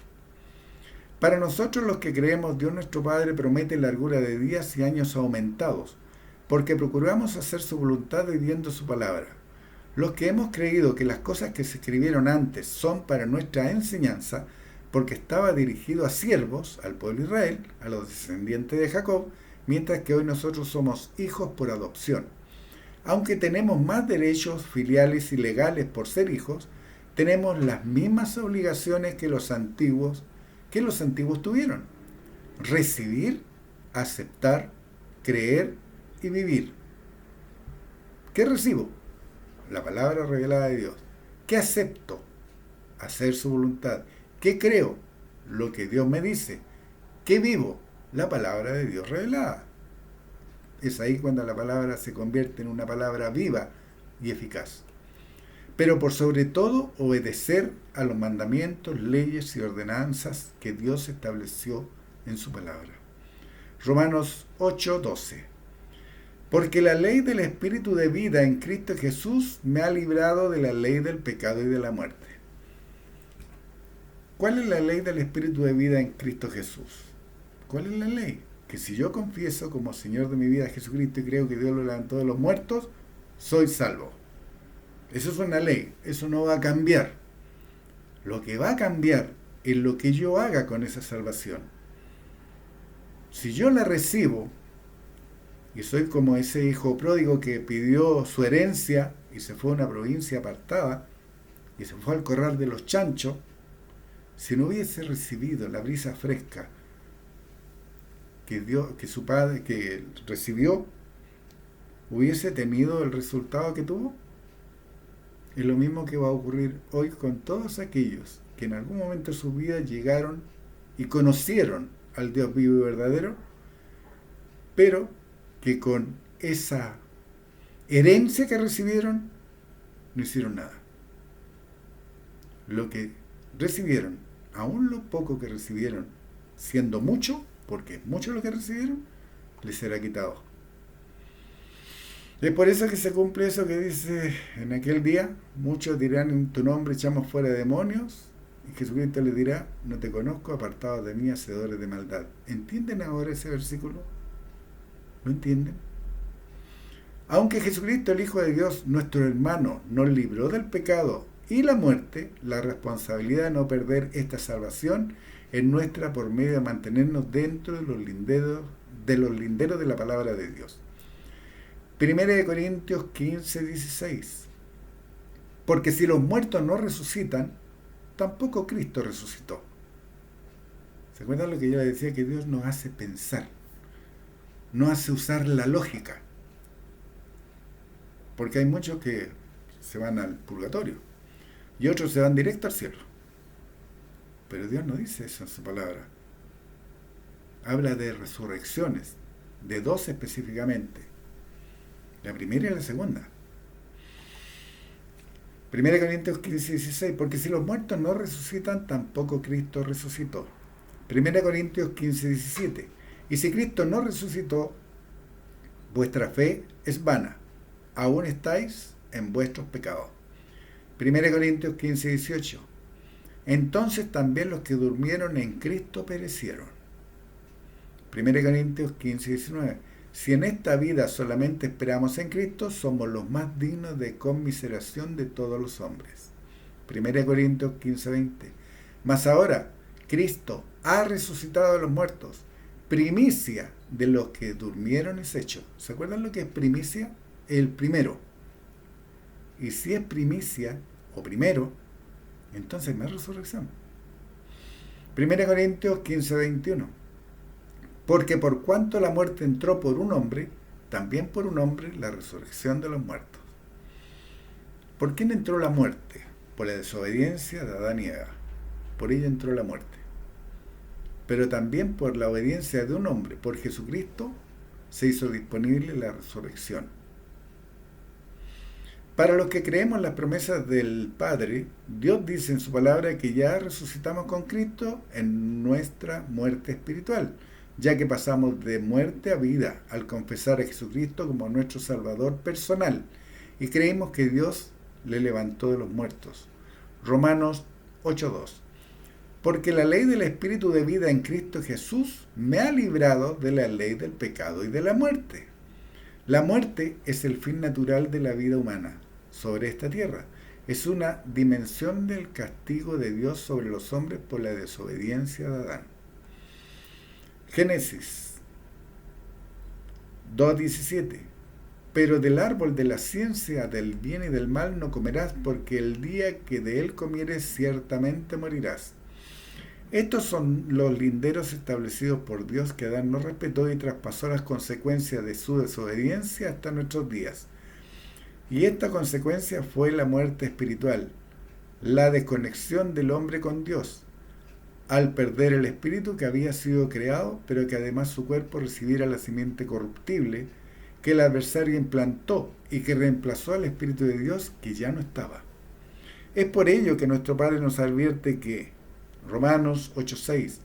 Para nosotros los que creemos, Dios nuestro Padre promete largura de días y años aumentados, porque procuramos hacer su voluntad viviendo su palabra. Los que hemos creído que las cosas que se escribieron antes son para nuestra enseñanza, porque estaba dirigido a siervos, al pueblo de Israel, a los descendientes de Jacob, mientras que hoy nosotros somos hijos por adopción. Aunque tenemos más derechos filiales y legales por ser hijos, tenemos las mismas obligaciones que los antiguos tuvieron: recibir, aceptar, creer y vivir. ¿Qué recibo? La palabra revelada de Dios. ¿Qué acepto? Hacer su voluntad. ¿Qué creo? Lo que Dios me dice. ¿Qué vivo? La palabra de Dios revelada. Es ahí cuando la palabra se convierte en una palabra viva y eficaz. Pero por sobre todo, obedecer a los mandamientos, leyes y ordenanzas que Dios estableció en su palabra. Romanos 8:12. Porque la ley del Espíritu de vida en Cristo Jesús me ha librado de la ley del pecado y de la muerte. ¿Cuál es la ley del Espíritu de vida en Cristo Jesús? ¿Cuál es la ley? Que si yo confieso como Señor de mi vida a Jesucristo y creo que Dios lo levantó de los muertos, soy salvo. Eso es una ley, eso no va a cambiar. Lo que va a cambiar es lo que yo haga con esa salvación. Si yo la recibo, y soy como ese hijo pródigo que pidió su herencia y se fue a una provincia apartada y se fue al corral de los chanchos, si no hubiese recibido la brisa fresca que su padre que recibió, hubiese tenido el resultado que tuvo. Es lo mismo que va a ocurrir hoy con todos aquellos que en algún momento de su vida llegaron y conocieron al Dios vivo y verdadero, pero que con esa herencia que recibieron no hicieron nada. Lo que recibieron, aún lo poco que recibieron, siendo mucho, porque es mucho lo que recibieron, les será quitado. Es por eso que se cumple eso que dice en aquel día: muchos dirán en tu nombre echamos fuera demonios, y Jesucristo les dirá: no te conozco, apartados de mí, hacedores de maldad. ¿Entienden ahora ese versículo? ¿Lo entienden? Aunque Jesucristo, el Hijo de Dios, nuestro hermano, nos libró del pecado y la muerte, la responsabilidad de no perder esta salvación es nuestra por medio de mantenernos dentro de los linderos de la palabra de Dios. 1 Corintios 15:16. Porque si los muertos no resucitan, tampoco Cristo resucitó. ¿Se acuerdan lo que yo les decía? Que Dios nos hace pensar, nos hace usar la lógica. Porque hay muchos que se van al purgatorio y otros se van directo al cielo. Pero Dios no dice eso en su palabra. Habla de resurrecciones, de dos específicamente. La primera y la segunda. 1 Corintios 15:16. Porque si los muertos no resucitan, tampoco Cristo resucitó. 1 Corintios 15:17. Y si Cristo no resucitó, vuestra fe es vana. Aún estáis en vuestros pecados. 1 Corintios 15:18. entonces también los que durmieron en Cristo perecieron. 1 Corintios 15, 19. Si en esta vida solamente esperamos en Cristo, somos los más dignos de conmiseración de todos los hombres. 1 Corintios 15, 20. Mas ahora, Cristo ha resucitado de los muertos, primicia de los que durmieron es hecho. ¿Se acuerdan lo que es primicia? El primero. Y si es primicia, o primero, entonces no es resurrección. 1 Corintios 15, 21. Porque por cuanto la muerte entró por un hombre, también por un hombre la resurrección de los muertos. ¿Por quién entró la muerte? Por la desobediencia de Adán y Eva. Por ella entró la muerte. Pero también por la obediencia de un hombre, por Jesucristo, se hizo disponible la resurrección. Para los que creemos en las promesas del Padre, Dios dice en su palabra que ya resucitamos con Cristo en nuestra muerte espiritual, ya que pasamos de muerte a vida al confesar a Jesucristo como nuestro Salvador personal y creímos que Dios le levantó de los muertos. Romanos 8:2. Porque la ley del Espíritu de vida en Cristo Jesús me ha librado de la ley del pecado y de la muerte. La muerte es el fin natural de la vida humana sobre esta tierra. Es una dimensión del castigo de Dios sobre los hombres por la desobediencia de Adán. Génesis 2:17. Pero del árbol de la ciencia del bien y del mal no comerás, porque el día que de él comieres ciertamente morirás. Estos son los linderos establecidos por Dios que Adán no respetó y traspasó las consecuencias de su desobediencia hasta nuestros días. Y esta consecuencia fue la muerte espiritual, la desconexión del hombre con Dios, al perder el espíritu que había sido creado, pero que además su cuerpo recibiera la simiente corruptible que el adversario implantó y que reemplazó al Espíritu de Dios que ya no estaba. Es por ello que nuestro Padre nos advierte que, Romanos 8:6,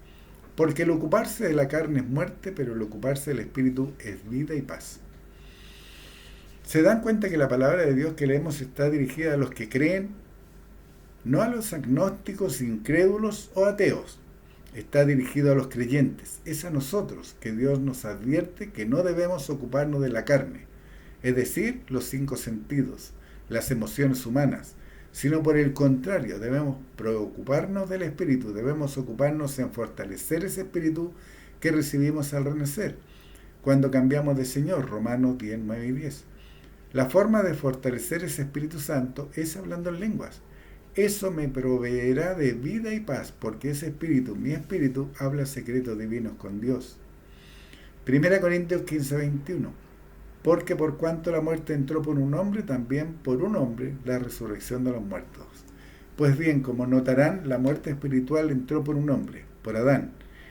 porque el ocuparse de la carne es muerte, pero el ocuparse del Espíritu es vida y paz. ¿Se dan cuenta que la palabra de Dios que leemos está dirigida a los que creen, no a los agnósticos, incrédulos o ateos? Está dirigido a los creyentes. Es a nosotros que Dios nos advierte que no debemos ocuparnos de la carne, es decir, los 5 sentidos, las emociones humanas, sino por el contrario, debemos preocuparnos del espíritu, debemos ocuparnos en fortalecer ese espíritu que recibimos al renacer, cuando cambiamos de Señor, Romanos 10, 9 y 10. La forma de fortalecer ese Espíritu Santo es hablando en lenguas. Eso me proveerá de vida y paz, porque ese espíritu, mi espíritu, habla secretos divinos con Dios. 1 Corintios 15, 21. Porque por cuanto la muerte entró por un hombre, también por un hombre la resurrección de los muertos. Pues bien, como notarán, la muerte espiritual entró por un hombre, por Adán.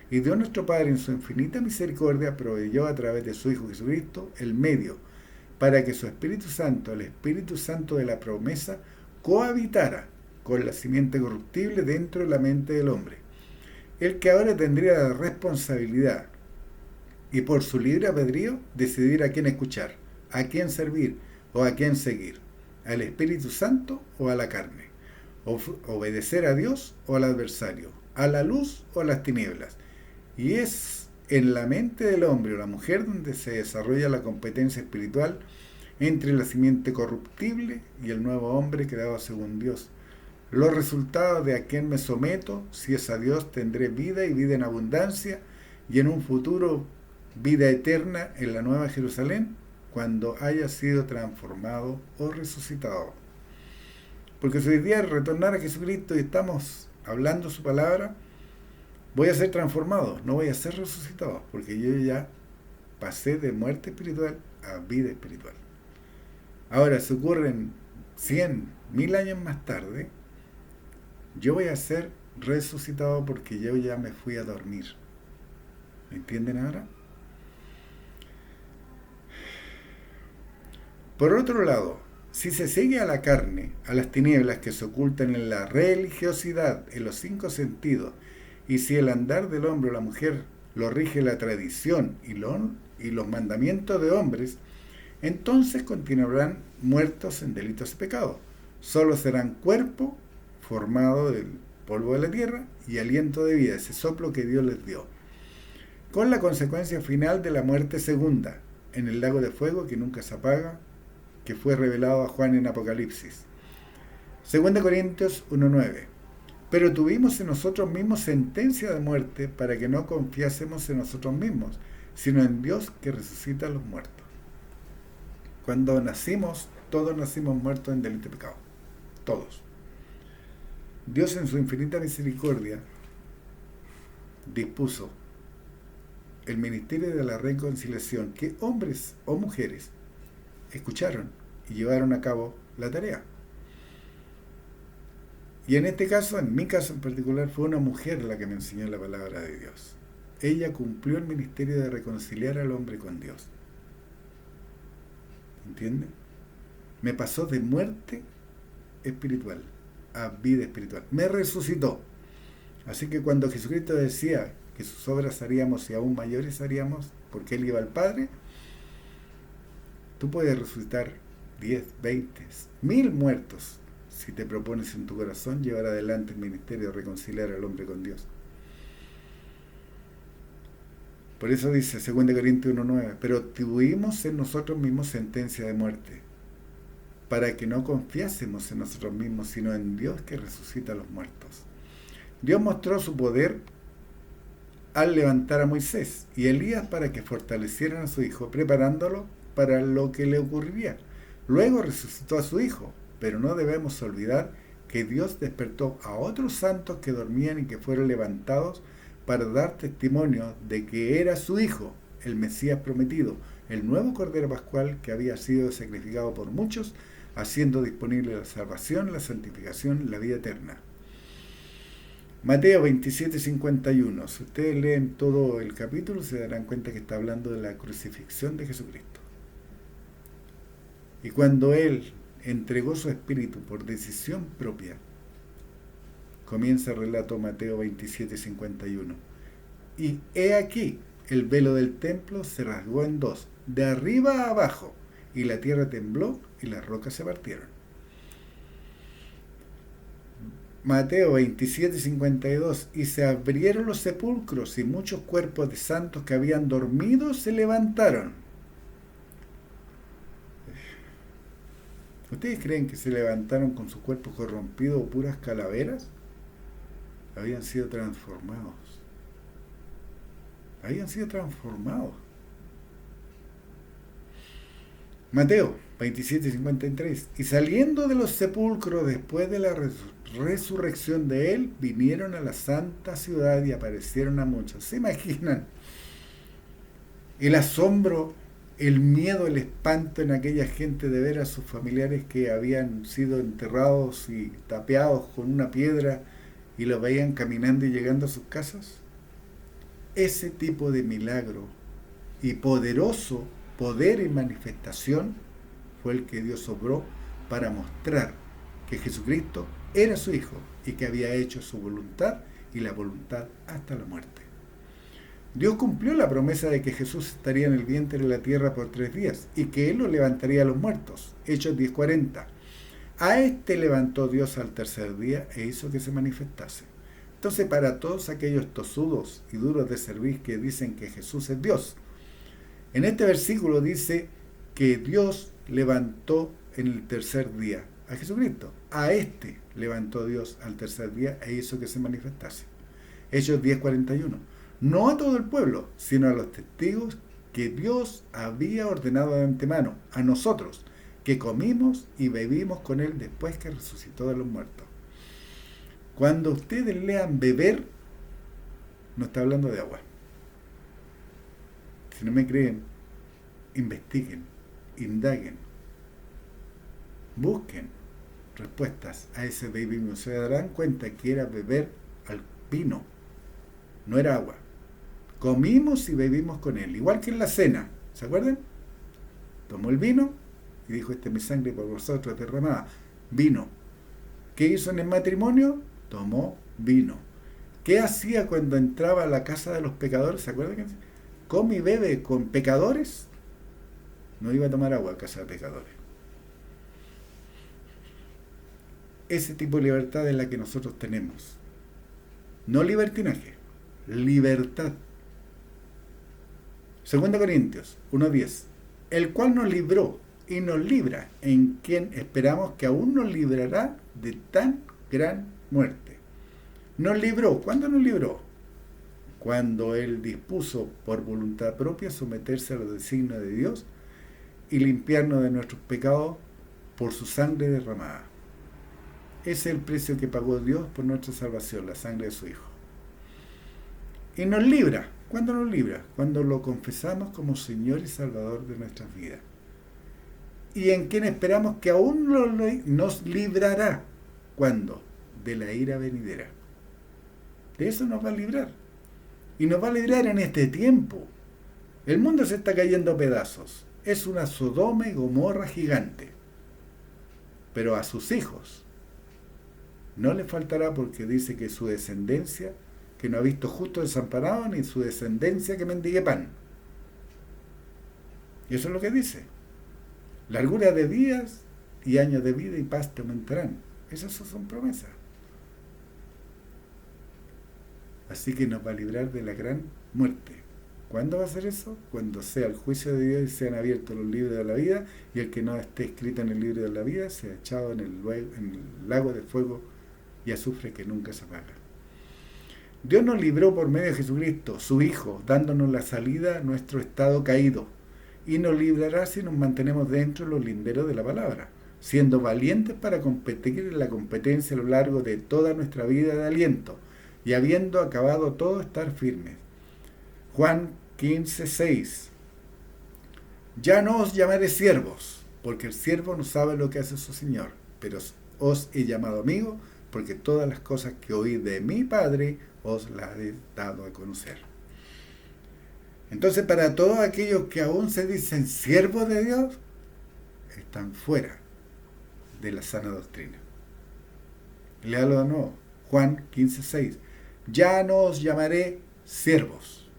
Y Dios nuestro Padre, en su infinita misericordia, proveyó a través de su Hijo Jesucristo el medio para que su Espíritu Santo, el Espíritu Santo de la promesa, cohabitara con la simiente corruptible dentro de la mente del hombre, el que ahora tendría la responsabilidad y por su libre albedrío decidir a quién escuchar, a quién servir o a quién seguir, al Espíritu Santo o a la carne, obedecer a Dios o al adversario, a la luz o a las tinieblas. Y es en la mente del hombre o la mujer donde se desarrolla la competencia espiritual entre la simiente corruptible y el nuevo hombre creado según Dios. Los resultados de a quien me someto, si es a Dios, tendré vida y vida en abundancia, y en un futuro vida eterna en la Nueva Jerusalén, cuando haya sido transformado o resucitado. Porque si hoy día retornar a Jesucristo y estamos hablando su palabra, voy a ser transformado, no voy a ser resucitado, porque yo ya pasé de muerte espiritual a vida espiritual. Ahora, si ocurren 100, 1000 años más tarde, yo voy a ser resucitado porque yo ya me fui a dormir. ¿Me entienden ahora? Por otro lado, si se sigue a la carne, a las tinieblas que se ocultan en la religiosidad, en los 5 sentidos, y si el andar del hombre o la mujer lo rige la tradición y los mandamientos de hombres, entonces continuarán muertos en delitos y pecados. Solo serán cuerpo formado polvo de la tierra, y aliento de vida, ese soplo que Dios les dio, con la consecuencia final de la muerte segunda, en el lago de fuego que nunca se apaga, que fue revelado a Juan en Apocalipsis. 2 Corintios 1:9. Pero tuvimos en nosotros mismos sentencia de muerte para que no confiásemos en nosotros mismos, sino en Dios que resucita a los muertos. Cuando nacimos, todos nacimos muertos en delito y pecado. Todos. Dios en su infinita misericordia dispuso el ministerio de la reconciliación, que hombres o mujeres escucharon y llevaron a cabo la tarea. Y en este caso, en mi caso en particular, fue una mujer la que me enseñó la palabra de Dios. Ella cumplió el ministerio de reconciliar al hombre con Dios. ¿Entiende? Me pasó de muerte espiritual a vida espiritual. Me resucitó. Así que cuando Jesucristo decía que sus obras haríamos y aún mayores haríamos, porque Él iba al Padre, tú puedes resucitar 10, 20, 1000 muertos si te propones en tu corazón llevar adelante el ministerio de reconciliar al hombre con Dios. Por eso dice 2 Corintios 1:9, pero tuvimos en nosotros mismos sentencia de muerte, para que no confiásemos en nosotros mismos, sino en Dios que resucita a los muertos. Dios mostró su poder al levantar a Moisés y Elías para que fortalecieran a su hijo, preparándolo para lo que le ocurriría. Luego resucitó a su hijo, pero no debemos olvidar que Dios despertó a otros santos que dormían y que fueron levantados para dar testimonio de que era su hijo, el Mesías prometido, el nuevo Cordero Pascual que había sido sacrificado por muchos, haciendo disponible la salvación, la santificación, la vida eterna. Mateo 27:51. Si ustedes leen todo el capítulo, se darán cuenta que está hablando de la crucifixión de Jesucristo. Y cuando Él entregó su espíritu por decisión propia, comienza el relato Mateo 27:51. Y he aquí, el velo del templo se rasgó en dos, de arriba a abajo, y la tierra tembló y las rocas se partieron. Mateo 27:52. Y se abrieron los sepulcros y muchos cuerpos de santos que habían dormido se levantaron. ¿Ustedes creen que se levantaron con su cuerpo corrompido o puras calaveras? Habían sido transformados. Habían sido transformados. Mateo 27:53. Y saliendo de los sepulcros después de la resurrección de Él, vinieron a la santa ciudad y aparecieron a muchos. ¿Se imaginan el asombro, el miedo, el espanto en aquella gente de ver a sus familiares que habían sido enterrados y tapiados con una piedra y los veían caminando y llegando a sus casas? Ese tipo de milagro y poderoso poder y manifestación fue el que Dios obró para mostrar que Jesucristo era su Hijo y que había hecho su voluntad y la voluntad hasta la muerte. Dios cumplió la promesa de que Jesús estaría en el vientre de la tierra por 3 días y que Él lo levantaría a los muertos. Hechos 10:40. A este levantó Dios al tercer día e hizo que se manifestase. Entonces, para todos aquellos tosudos y duros de servir que dicen que Jesús es Dios, en este versículo dice que Dios levantó en el tercer día a Jesucristo. A este levantó Dios al tercer día e hizo que se manifestase. Hechos 10:41. No a todo el pueblo, sino a los testigos que Dios había ordenado de antemano, a nosotros, que comimos y bebimos con Él después que resucitó de los muertos. Cuando ustedes lean beber, no está hablando de agua. Si no me creen, investiguen, indaguen, busquen respuestas a ese bebimiento. Se darán cuenta que era beber al vino, no era agua. Comimos y bebimos con Él, igual que en la cena, ¿se acuerdan? Tomó el vino y dijo: esta es mi sangre por vosotros derramada. Vino. ¿Qué hizo en el matrimonio? Tomó vino. ¿Qué hacía cuando entraba a la casa de los pecadores? ¿Se acuerdan? Come y bebe con pecadores. No iba a tomar agua a casa de pecadores. Ese tipo de libertad es la que nosotros tenemos. No libertinaje, libertad. 2 Corintios 1:10, el cual nos libró y nos libra, en quien esperamos que aún nos librará de tan gran muerte. Nos libró. ¿Cuándo nos libró? Cuando Él dispuso por voluntad propia someterse a los designios de Dios y limpiarnos de nuestros pecados por su sangre derramada. Ese es el precio que pagó Dios por nuestra salvación, la sangre de su Hijo. Y nos libra. ¿Cuándo nos libra? Cuando lo confesamos como Señor y Salvador de nuestras vidas. Y en quien esperamos que aún nos librará. ¿Cuándo? De la ira venidera. De eso nos va a librar. Y nos va a librar en este tiempo. El mundo se está cayendo a pedazos. Es una Sodoma y Gomorra gigante. Pero a sus hijos no le faltará, porque dice que su descendencia, que no ha visto justo desamparado, ni su descendencia que mendigue pan. Y eso es lo que dice. Largura de días y años de vida y paz te aumentarán. Esas son promesas. Así que nos va a librar de la gran muerte. ¿Cuándo va a ser eso? Cuando sea el juicio de Dios y sean abiertos los libros de la vida, y el que no esté escrito en el libro de la vida sea echado en el lago de fuego y azufre que nunca se apaga. Dios nos libró por medio de Jesucristo, su Hijo, dándonos la salida a nuestro estado caído, y nos librará si nos mantenemos dentro de los linderos de la palabra, siendo valientes para competir en la competencia a lo largo de toda nuestra vida de aliento, y habiendo acabado todo, estar firmes. Juan 15:6. Ya no os llamaré siervos, porque el siervo no sabe lo que hace su Señor, pero os he llamado amigos, porque todas las cosas que oí de mi Padre os las he dado a conocer. Entonces, para todos aquellos que aún se dicen siervos de Dios, están fuera de la sana doctrina. Léalo de nuevo. Juan 15:6. Ya no os llamaré siervos,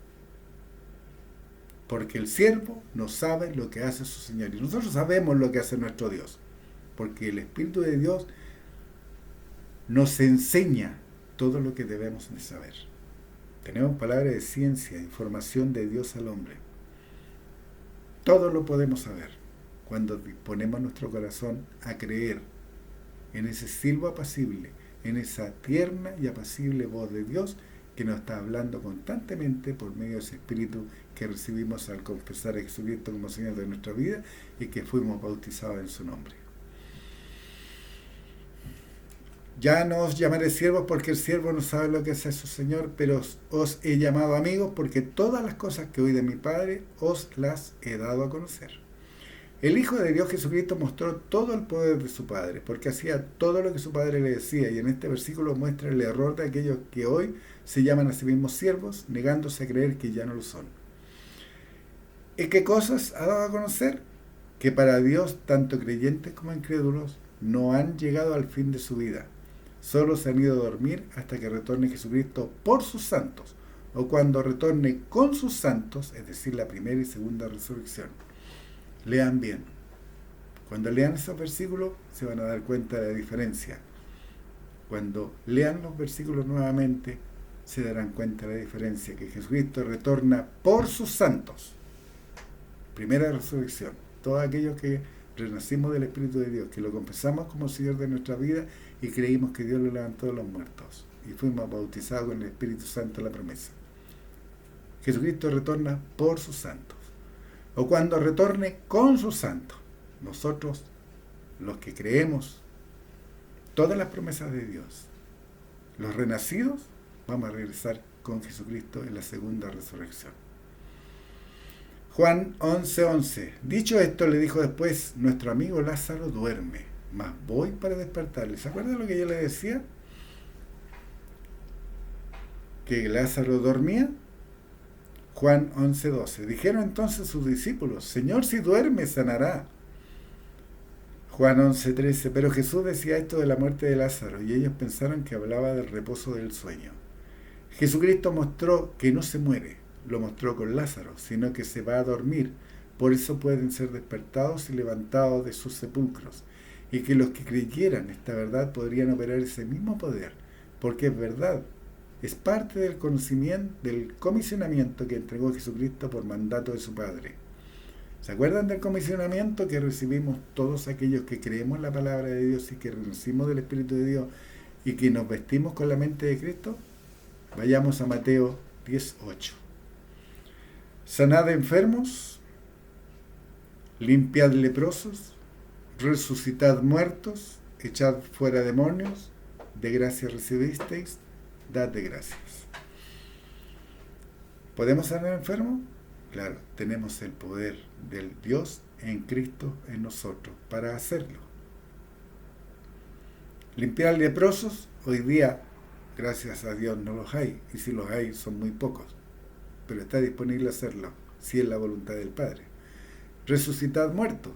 porque el siervo no sabe lo que hace su Señor. Y nosotros sabemos lo que hace nuestro Dios, porque el Espíritu de Dios nos enseña todo lo que debemos de saber. Tenemos palabra de ciencia, información de Dios al hombre. Todo lo podemos saber cuando disponemos nuestro corazón a creer en ese silbo apacible, en esa tierna y apacible voz de Dios que nos está hablando constantemente por medio de ese Espíritu que recibimos al confesar a Jesucristo como Señor de nuestra vida y que fuimos bautizados en su nombre. Ya no os llamaré siervos, porque el siervo no sabe lo que hace su Señor, pero os he llamado amigos, porque todas las cosas que oí de mi Padre os las he dado a conocer. El Hijo de Dios Jesucristo mostró todo el poder de su Padre, porque hacía todo lo que su Padre le decía, y en este versículo muestra el error de aquellos que hoy se llaman a sí mismos siervos, negándose a creer que ya no lo son. ¿Y qué cosas ha dado a conocer? Que para Dios, tanto creyentes como incrédulos, no han llegado al fin de su vida. Solo se han ido a dormir hasta que retorne Jesucristo por sus santos, o cuando retorne con sus santos, es decir, la primera y segunda resurrección. Lean bien. Cuando lean esos versículos se van a dar cuenta de la diferencia. Cuando lean los versículos nuevamente se darán cuenta de la diferencia, que Jesucristo retorna por sus santos. Primera resurrección. Todos aquellos que renacimos del Espíritu de Dios, que lo confesamos como Señor de nuestra vida y creímos que Dios lo levantó de los muertos y fuimos bautizados con el Espíritu Santo, la promesa. Jesucristo retorna por sus santos, o cuando retorne con sus santos. Nosotros, los que creemos todas las promesas de Dios, los renacidos, vamos a regresar con Jesucristo en la segunda resurrección. Juan 11:11. Dicho esto, le dijo después: nuestro amigo Lázaro duerme, mas voy para despertarle. ¿Se acuerdan lo que yo le decía? Que Lázaro dormía. Juan 11:12. Dijeron entonces sus discípulos: Señor, si duerme, sanará. Juan 11:13. Pero Jesús decía esto de la muerte de Lázaro, y ellos pensaron que hablaba del reposo del sueño. Jesucristo mostró que no se muere, lo mostró con Lázaro, sino que se va a dormir. Por eso pueden ser despertados y levantados de sus sepulcros, y que los que creyeran esta verdad podrían operar ese mismo poder, porque es verdad Es parte del conocimiento, del comisionamiento que entregó Jesucristo por mandato de su Padre. ¿Se acuerdan del comisionamiento que recibimos todos aquellos que creemos en la palabra de Dios y que reconocimos del Espíritu de Dios y que nos vestimos con la mente de Cristo? Vayamos a Mateo 18. Sanad enfermos, limpiad leprosos, resucitad muertos, echad fuera demonios, de gracia recibisteis, dad de gracias. ¿Podemos sanar enfermos? Claro, tenemos el poder del Dios en Cristo en nosotros para hacerlo. Limpiar leprosos, hoy día, gracias a Dios, no los hay, y si los hay son muy pocos, pero está disponible hacerlo, si es la voluntad del Padre. Resucitar muertos,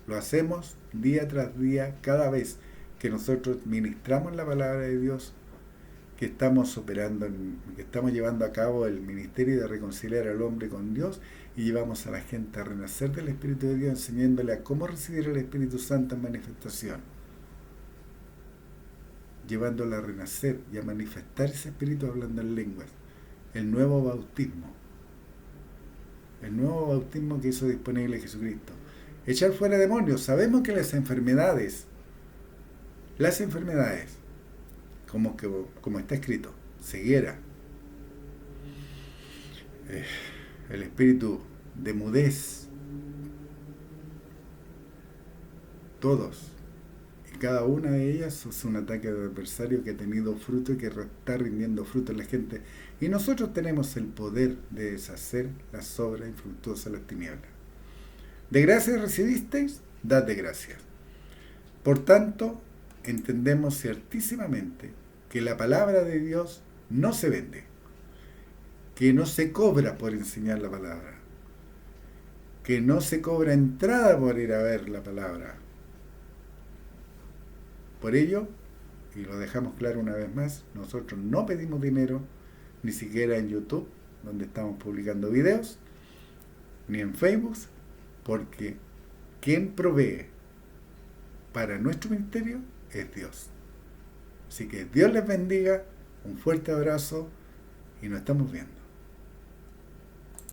lo hacemos día tras día, cada vez que nosotros ministramos la palabra de Dios, que estamos operando, que estamos llevando a cabo el ministerio de reconciliar al hombre con Dios y llevamos a la gente a renacer del Espíritu de Dios, enseñándole a cómo recibir el Espíritu Santo en manifestación, llevándola a renacer y a manifestar ese Espíritu hablando en lenguas. El nuevo bautismo que hizo disponible Jesucristo. Echar fuera demonios. Sabemos que las enfermedades, como está escrito, ceguera, el espíritu de mudez, todos y cada una de ellas es un ataque del adversario que ha tenido fruto y que está rindiendo fruto en la gente, y nosotros tenemos el poder de deshacer las obras infructuosas de las tinieblas. De gracia recibisteis, dad de gracias. Por tanto, entendemos ciertísimamente que la palabra de Dios no se vende, que no se cobra por enseñar la palabra, que no se cobra entrada por ir a ver la palabra. Por ello, y lo dejamos claro una vez más, nosotros no pedimos dinero, ni siquiera en YouTube, donde estamos publicando videos, ni en Facebook, porque quien provee para nuestro ministerio es Dios. Así que Dios les bendiga, un fuerte abrazo y nos estamos viendo.